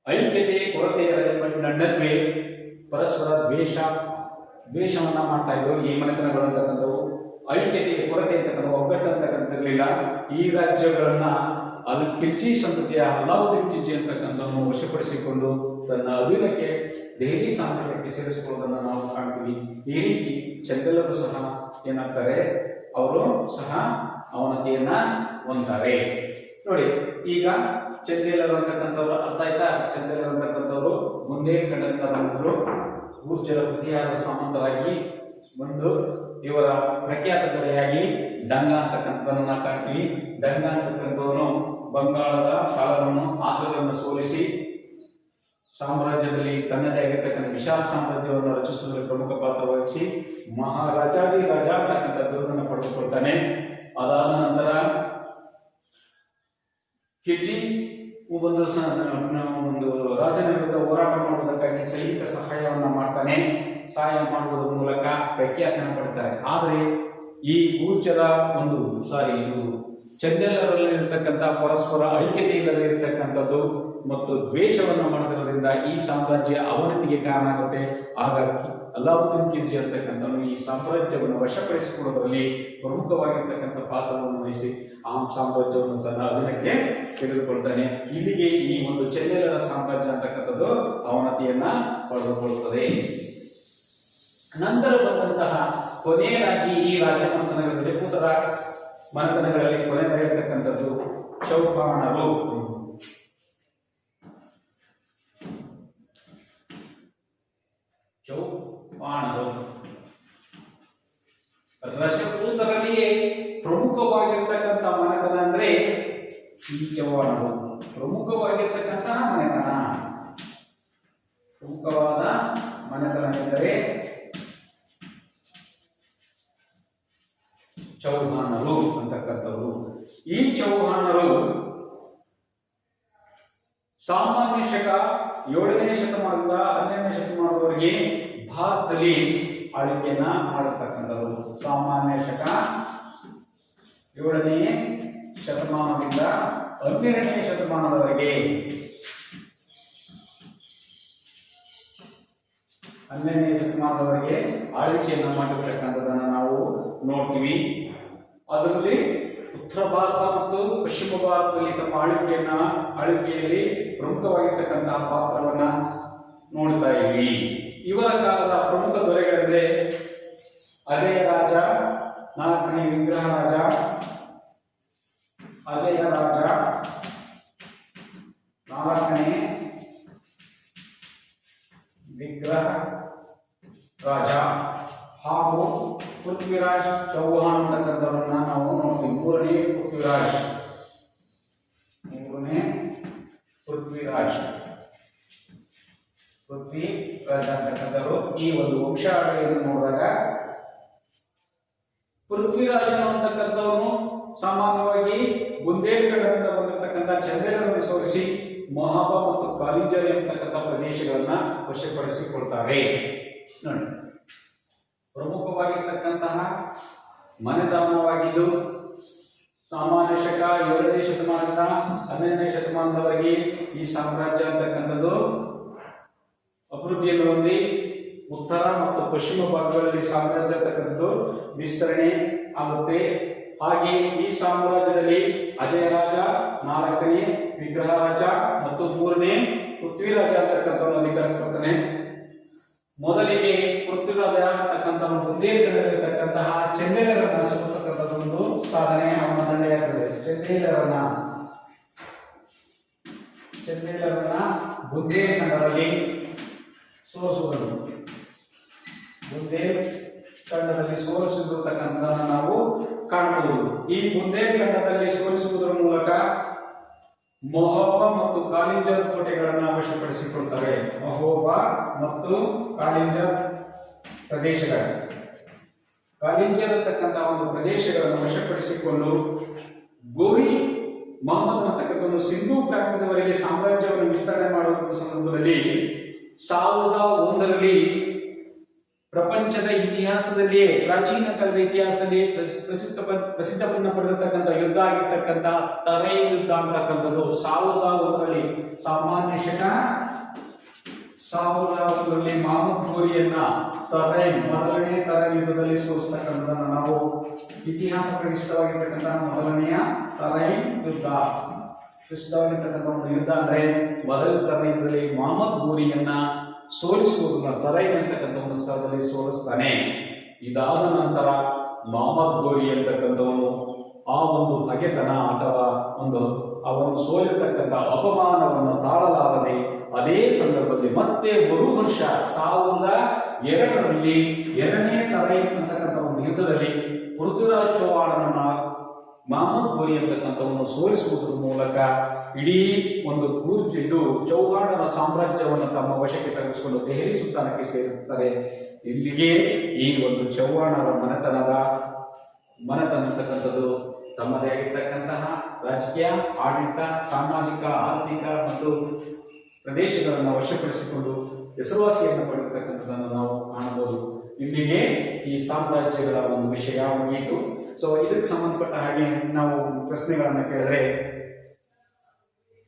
ಐಕ್ಯತೆ ಕೊರತೆಯ ನಡುವೆ ಪರಸ್ಪರ ದ್ವೇಷವನ್ನ ಮಾಡ್ತಾ ಇದ್ರು ಈ ಮನೆತನಗಳು ಅಂತಕ್ಕಂಥವು. ಐಕ್ಯತೆ ಕೊರತೆ ಅಂತಕ್ಕಂಥ ಒಗ್ಗಟ್ಟು ಅಂತಕ್ಕಂಥರಲಿಲ್ಲ. ಈ ರಾಜ್ಯಗಳನ್ನ ಅಲ್ಲಿ ಖಿಲ್ಜಿ ಸಂತತಿಯ ಅಲ್ಲಾವುದ್ದೀನ್ ಖಿಲ್ಜಿ ಅಂತಕ್ಕಂಥವನ್ನು ವಶಪಡಿಸಿಕೊಂಡು ತನ್ನ ಅಧೀನಕ್ಕೆ ದೆಹಲಿ ಸಾಮ್ರಾಜ್ಯಕ್ಕೆ ಸೇರಿಸಿಕೊಳ್ಳುವುದನ್ನು ನಾವು ಕಾಣ್ತೀವಿ. ಈ ರೀತಿ ಚಂದೇಲರು ಸಹ ಏನಾಗ್ತಾರೆ, ಅವರು ಸಹ ಅವನತಿಯನ್ನ ಹೊಂದ್ತಾರೆ. ನೋಡಿ, ಈಗ ಚಂದೇಲರು ಅಂತಕ್ಕಂಥವ್ರು ಅರ್ಥ ಆಯ್ತಾ? ಚಂದೇಲರು ಅಂತಕ್ಕಂಥವ್ರು ಬುಂದೇಲ್ಖಂಡದಿಂದ ಬಂದರು. ಗುರ್ಜರ ಪ್ರತಿಹಾರದ ಸಾಮಂತರಾಗಿ ಬಂದು ಇವರ ಪ್ರಖ್ಯಾತ ದೊರೆಯಾಗಿ ಡಂಗ ಅಂತಕ್ಕಂಥದನ್ನ ಕಾಣ್ತೀವಿ. ಡಂಗ ಅಂತಕ್ಕಂಥವನು ಬಂಗಾಳದ ಪಾಲವನ್ನು ಆತರನ್ನು ಸೋಲಿಸಿ ಸಾಮ್ರಾಜ್ಯದಲ್ಲಿ ತನ್ನದೇ ಆಗಿರ್ತಕ್ಕಂಥ ವಿಶಾಲ ಸಾಮ್ರಾಜ್ಯವನ್ನು ರಚಿಸುವುದರಲ್ಲಿ ಪ್ರಮುಖ ಪಾತ್ರ ವಹಿಸಿ ಮಹಾರಾಜಾದಿ ರಾಜ ಅಂತಕ್ಕಂಥ ಬಿರುದನ್ನು ಪಡೆದುಕೊಳ್ತಾನೆ. ಅದಾದ ನಂತರ ಕಿರ್ಜಿ ಒಂದು ರಾಜನ ವಿರುದ್ಧ ಹೋರಾಟ ಮಾಡುವುದಕ್ಕಾಗಿ ಸೈನಿಕ ಸಹಾಯವನ್ನು ಮಾಡ್ತಾನೆ. ಸಹಾಯ ಮಾಡುವುದರ ಮೂಲಕ ಪ್ರಖ್ಯಾತಿಯನ್ನು ಪಡ್ತಾರೆ. ಆದರೆ ಈ ಗೂರ್ಜರ ಚಂದೇಲರಲ್ಲಿರ್ತಕ್ಕಂಥ ಪರಸ್ಪರ ಐಕ್ಯತೆ ಇಲ್ಲದೆ ಇರತಕ್ಕಂಥದ್ದು ಮತ್ತು ದ್ವೇಷವನ್ನು ಮಾಡೋದ್ರಿಂದ ಈ ಸಾಮ್ರಾಜ್ಯ ಅವನತಿಗೆ ಕಾರಣ ಆಗುತ್ತೆ. ಹಾಗಾಗಿ ಅಲಾವುದ್ದೀನ್ ಖಿಲ್ಜಿ ಅಂತಕ್ಕಂಥವನು ಈ ಸಾಮ್ರಾಜ್ಯವನ್ನು ವಶಪಡಿಸಿಕೊಳ್ಳುವುದರಲ್ಲಿ ಪ್ರಮುಖವಾಗಿರ್ತಕ್ಕಂಥ ಪಾತ್ರವನ್ನು ವಹಿಸಿ ಆ ಸಾಮ್ರಾಜ್ಯವನ್ನು ತನ್ನ ಅಧೀನಕ್ಕೆ ತೆಗೆದುಕೊಳ್ತಾನೆ. ಇಲ್ಲಿಗೆ ಈ ಒಂದು ಚಂದೇಲರ ಸಾಮ್ರಾಜ್ಯ ಅಂತಕ್ಕಂಥದ್ದು ಅವನತಿಯನ್ನ ಪಡೆದುಕೊಳ್ಳುತ್ತದೆ. ನಂತರ ಬಂದಂತಹ ಕೊನೆಯದಾಗಿ ಈ ರಾಜಮನೆತನಗಳಲ್ಲಿ ರಜಪೂತರ ಮನೆತನಗಳಲ್ಲಿ ಕೊನೆಯಾಗಿರ್ತಕ್ಕಂಥದ್ದು ಚೌಹಾಣರು. ರಜಪೂತರಲ್ಲಿಯೇ ಪ್ರಮುಖವಾಗಿರ್ತಕ್ಕಂಥ ಮನೆತನ ಅಂದ್ರೆ ಈ ಚೌಹಾಣರು. ಪ್ರಮುಖವಾಗಿರ್ತಕ್ಕಂತಹ ಮನೆತನ, ಪ್ರಮುಖವಾದ ಮನೆತನ ಎಂದರೆ ಚೌಹಾಣರು ಅಂತಕ್ಕಂಥವರು. ಈ ಚೌಹಾಣರು ಸಾಮಾನ್ಯ ಶಕ 7ನೇ ಶತಮಾನದಿಂದ 12ನೇ ಶತಮಾನದವರೆಗೆ ಭಾರತದಲ್ಲಿ ಆಳ್ವಿಕೆಯನ್ನ ಮಾಡತಕ್ಕಂಥದ್ದು. ಸಾಮಾನ್ಯ ಶಕ 7ನೇ ಶತಮಾನದಿಂದ 12ನೇ ಶತಮಾನದವರೆಗೆ 12ನೇ ಶತಮಾನದವರೆಗೆ ಆಳ್ವಿಕೆಯನ್ನು ಮಾಡಿರ್ತಕ್ಕಂಥದ್ದನ್ನು ನಾವು ನೋಡ್ತೀವಿ. ಅದರಲ್ಲಿ ಉತ್ತರ ಭಾರತ ಮತ್ತು ಪಶ್ಚಿಮ ಭಾರತದಲ್ಲಿ ತಮ್ಮ ಆಳ್ವಿಕೆಯಲ್ಲಿ ಪ್ರಮುಖವಾಗಿರ್ತಕ್ಕಂತಹ ಪಾತ್ರವನ್ನು ನೋಡ್ತಾ ಇದ್ವಿ. ಇವರ ಕಾಲದ ಪ್ರಮುಖ ದೊರೆಗಳೆಂದರೆ ಅಜಯ ರಾಜ, 4ನೇ ವಿಗ್ರಹ ರಾಜ, ಅಜಯ ರಾಜ, 4ನೇ ವಿಗ್ರಹ ರಾಜ ಹಾಗೂ ಪೃಥ್ವಿರಾಜ್ ಚೌಹಾಣ್ ಅಂತಕ್ಕಂಥವರನ್ನ ನಾವು ನೋಡ್ತೀವಿ. 3ನೇ ಪೃಥ್ವಿರಾಜ್ ಅಂತಕ್ಕಂಥವರು. ಈ ಒಂದು ವಂಶಾವಳಿಯನ್ನು ನೋಡಿದಾಗ ಪೃಥ್ವಿರಾಜನು ಅಂತಕ್ಕಂಥವನು ಸಾಮಾನ್ಯವಾಗಿ ಬುಂದೇಲ್ಖಂಡದಿಂದ ಬಂದಿರತಕ್ಕಂಥ ಚಂದೇಲರನ್ನು ಸೋಲಿಸಿ ಮಹಾಬ ಮತ್ತು ಕಾಲಿಂಜರ್ ಎಂಬತಕ್ಕಂಥ ಪ್ರದೇಶಗಳನ್ನ ವಶಪಡಿಸಿಕೊಳ್ತಾರೆ. ನೋಡಿ, ಪ್ರಮುಖವಾಗಿರ್ತಕ್ಕಂತಹ ಮನೆತನವಾಗಿದ್ದು ಸಾಮಾನ್ಯ ಶಕ 7ನೇ ಶತಮಾನದಿಂದ 12ನೇ ಶತಮಾನದವರೆಗೆ ಈ ಸಾಮ್ರಾಜ್ಯ ಅಂತಕ್ಕಂಥದ್ದು ಅಭಿವೃದ್ಧಿಯನ್ನು ಹೊಂದಿ ಉತ್ತರ ಮತ್ತು ಪಶ್ಚಿಮ ಭಾಗಗಳಲ್ಲಿ ಸಾಮ್ರಾಜ್ಯ ಅಂತಕ್ಕಂಥದ್ದು ವಿಸ್ತರಣೆ ಆಗುತ್ತೆ. ಹಾಗೆ ಈ ಸಾಮ್ರಾಜ್ಯದಲ್ಲಿ ಅಜಯ ರಾಜ, 4ನೇ ವಿಗ್ರಹ ರಾಜ ಮತ್ತು 3ನೇ ಪೃಥ್ವಿರಾಜ ಅಂತಕ್ಕಂಥವನು ಅಧಿಕಾರಕ್ಕೆ ಬರ್ತಾನೆ. ಮೊದಲಿಗೆ ಪೃಥ್ವಿರಾಜ ಅಂತಕ್ಕಂಥವನು ಬುಂದೇಲ್ಖಂಡದಲ್ಲಿರ್ತಕ್ಕಂತಹ ಚಂದೇಲರನ್ನ ಸೋಲತಕ್ಕಂಥದ್ದು ಒಂದು ಸಾಧನೆ ಅವನ ದಂಡೆಯಾಗುತ್ತದೆ. ಚಂದೇಲರನ್ನ ಬುಂದೇಲ್ಖಂಡದಲ್ಲಿ ಸೋಲಿಸುವುದನ್ನು ಬುಂದೇಲ್ಖಂಡದಲ್ಲಿ ಸೋಲಿಸಿರ್ತಕ್ಕಂಥದ್ದನ್ನು ನಾವು ಕಾಣಬಹುದು. ಈ ಬುಂದೇಲ್ಖಂಡದಲ್ಲಿ ಸೋಲಿಸುವುದರ ಮೂಲಕ ಮಹೋಬಾ ಮತ್ತು ಕಾಲಿಂಜರ್ ಕೋಟೆಗಳನ್ನು ವಶಪಡಿಸಿಕೊಳ್ತಾರೆ. ಮಹೋಬಾ ಮತ್ತು ಕಾಲಿಂಜರ್ ಪ್ರದೇಶಗಳ ಕಾಲಿಂಜರ್ ಅಂತಕ್ಕಂತಹ ಒಂದು ಪ್ರದೇಶಗಳನ್ನು ವಶಪಡಿಸಿಕೊಂಡು ಗೋರಿ ಮೊಹಮ್ಮದ್ ಅಂತಕ್ಕಂಥ ಸಿಂಧೂ ಪ್ರಾಂತ್ಯದವರೆಗೆ ಸಾಮ್ರಾಜ್ಯವನ್ನು ವಿಸ್ತರಣೆ ಮಾಡುವಂಥ ಸಂದರ್ಭದಲ್ಲಿ 1001ರಲ್ಲಿ ಪ್ರಪಂಚದ ಇತಿಹಾಸದಲ್ಲಿಯೇ, ಪ್ರಾಚೀನ ಕಾಲದ ಇತಿಹಾಸದಲ್ಲಿ ಪ್ರಸಿದ್ಧವನ್ನು ಪಡೆದಿರ್ತಕ್ಕಂಥ ಯುದ್ಧ ಆಗಿರ್ತಕ್ಕಂತಹ ತರೈನ್ ಯುದ್ಧ ಅಂತಕ್ಕಂಥದ್ದು 1001ರಲ್ಲಿ ಸಾಮಾನ್ಯ ಶಕ 1001ರಲ್ಲಿ ಮಹಮ್ಮದ್ ಗೋರಿಯನ್ನ ಮೊದಲನೇ ತರೈನ್ ಯುದ್ಧದಲ್ಲಿ ಸೋಲಿಸ್ತಕ್ಕಂಥದ್ದನ್ನು ನಾವು ಇತಿಹಾಸ ಪ್ರಸಿದ್ಧವಾಗಿರ್ತಕ್ಕಂತಹ ಮೊದಲನೆಯ ತರೈನ್ ಯುದ್ಧ. ಪ್ರಸಿದ್ಧವಾಗಿರ್ತಕ್ಕಂಥ ಒಂದು ಯುದ್ಧ ಅಂದ್ರೆ ಮೊದಲ ತರೈನ್ ಯುದ್ಧದಲ್ಲಿ ಮಹಮ್ಮದ್ ಗೋರಿಯನ್ನ ಸೋಲಿಸುವುದನ್ನ ತರೈನ್ ಅಂತಕ್ಕಂಥ ಒಂದು ಸ್ಥಳದಲ್ಲಿ ಸೋಲಿಸ್ತಾನೆ. ಇದಾದ ನಂತರ ಮಹಮ್ಮದ್ ಗೋರಿ ಅಂತಕ್ಕಂಥವನು ಆ ಒಂದು ಹಗೆತನ ಅಥವಾ ಅವನು ಸೋಲಿರ್ತಕ್ಕಂಥ ಅಪಮಾನವನ್ನು ತಾಳಲಾರದೆ ಅದೇ ಸಂದರ್ಭದಲ್ಲಿ ಮತ್ತೆ ಮರು ವರ್ಷ 1002ರಲ್ಲಿ 2ನೇ ತರೈನ್ ಅಂತಕ್ಕಂಥ ಒಂದು ಯುದ್ಧದಲ್ಲಿ ಪೃಥ್ವಿರಾಜ್ ಚೌಹಾಣನ ಮಹಮ್ಮದ್ ಗೋರಿ ಅಂತಕ್ಕಂಥವನ್ನು ಸೋಲಿಸುವುದರ ಮೂಲಕ ಇಡೀ ಒಂದು ಇದು ಚೌಹಾಣರ ಸಾಮ್ರಾಜ್ಯವನ್ನು ತಮ್ಮ ವಶಕ್ಕೆ ತೆಗೆದುಕೊಂಡು ದೆಹಲಿ ಸುಲ್ತಾನಕ್ಕೆ ಸೇರುತ್ತದೆ. ಇಲ್ಲಿಗೆ ಈ ಒಂದು ಚೌಹಾಣರ ಮನೆತನ ಅಂತಕ್ಕಂಥದ್ದು ತಮ್ಮದೇ ಆಗಿರ್ತಕ್ಕಂತಹ ರಾಜಕೀಯ, ಆಡಳಿತ, ಸಾಮಾಜಿಕ, ಆರ್ಥಿಕ ಮತ್ತು ಪ್ರದೇಶಗಳನ್ನು ವಶಪಡಿಸಿಕೊಂಡು ಹೆಸರುವಾಸಿಯನ್ನು ಪಡೆದಿರ್ತಕ್ಕಂಥದ್ದನ್ನು ನಾವು ಕಾಣಬಹುದು. ಇಲ್ಲಿಗೆ ಈ ಸಾಮ್ರಾಜ್ಯಗಳ ಒಂದು ವಿಷಯ ಮುಗಿಯಿತು. ಸೊ ಇದಕ್ಕೆ ಸಂಬಂಧಪಟ್ಟ ಹಾಗೆ ನಾವು ಪ್ರಶ್ನೆಗಳನ್ನು ಕೇಳಿದ್ರೆ,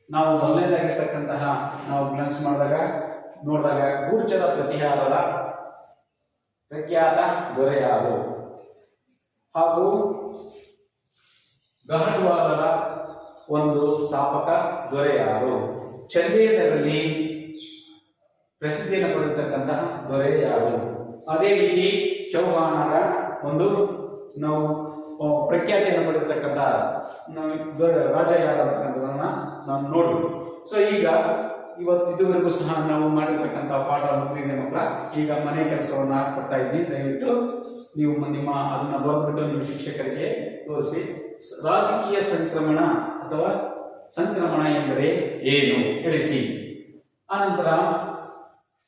ನಾವು ಮೊದಲನೇದಾಗಿರ್ತಕ್ಕಂತಹ ನಾವು ಗ್ಲನ್ಸ್ ನೋಡಿದಾಗ ಗೂರ್ಜರ ಪ್ರತಿಹಾರದ ಪ್ರಖ್ಯಾತ ದೊರೆ ಯಾರು ಹಾಗೂ ಗಹಡ್ವಾಲರ ಒಂದು ಸ್ಥಾಪಕ ದೊರೆ ಯಾರು, ಚಂದೇಲರಲ್ಲಿ ಪ್ರಸಿದ್ಧಿಯನ್ನು ಪಡೆದಿರ್ತಕ್ಕಂತಹ ದೊರೆ ಯಾರು, ಅದೇ ರೀತಿ ಚೌಹಾಣರ ಒಂದು ನಾವು ಪ್ರಖ್ಯಾತಿಯನ್ನು ಪಡೆದಿರ್ತಕ್ಕಂಥ ರಾಜ ಯಾರು ಅಂತಕ್ಕಂಥದನ್ನ ನಾವು ನೋಡ್ಬೋದು. ಸೊ ಈಗ ಇದುವರೆಗೂ ಸಹ ನಾವು ಮಾಡಿರ್ತಕ್ಕಂಥ ಪಾಠ ಮುಗಿದಿದೆ ಮಕ್ಕಳ. ಈಗ ಮನೆ ಕೆಲಸವನ್ನ ಕೊಡ್ತಾ ಇದ್ದೀನಿ, ದಯವಿಟ್ಟು ನೀವು ಅದನ್ನ ಬರೆದ್ಬಿಟ್ಟು ನಿಮ್ಮ ಶಿಕ್ಷಕರಿಗೆ ತೋರಿಸಿ. ರಾಜಕೀಯ ಸಂಕ್ರಮಣ ಅಥವಾ ಸಂಕ್ರಮಣ ಎಂದರೆ ಏನು ತಿಳಿಸಿ. ಆನಂತರ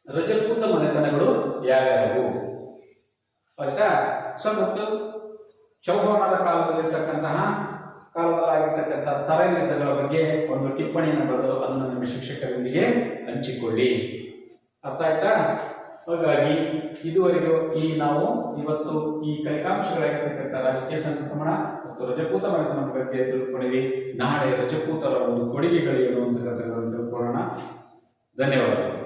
ರಜಪೂತ ಮನೆತನಗಳು ಯಾವ್ಯಾವು ಆಯ್ತಾ. ಸೊ ಮತ್ತು ಚೌಹಾಣರ ಕಾಲದಲ್ಲಿರ್ತಕ್ಕಂತಹ ತರಯುದ್ಧಗಳ ಬಗ್ಗೆ ಒಂದು ಟಿಪ್ಪಣಿಯನ್ನು ಬರೆದು ಅದನ್ನು ನಿಮ್ಮ ಶಿಕ್ಷಕರೊಂದಿಗೆ ಹಂಚಿಕೊಳ್ಳಿ. ಅರ್ಥ ಆಯ್ತಾ? ಹಾಗಾಗಿ ಇದುವರೆಗೂ ನಾವು ಇವತ್ತು ಈ ಕಲಿಕಾಂಶಗಳಾಗಿರ್ತಕ್ಕಂಥ ರಾಜಕೀಯ ಸಂಕ್ರಮಣ ಮತ್ತು ರಜಪೂತ ಮನೆತನದ ಬಗ್ಗೆ ತಿಳ್ಕೊಂಡಿವಿ. ನಾಳೆ ರಜಪೂತರ ಒಂದು ಕೊಡುಗೆಗಳೇನು ಅಂತ ತಿಳ್ಕೊಳ್ಳೋಣ. ಧನ್ಯವಾದಗಳು.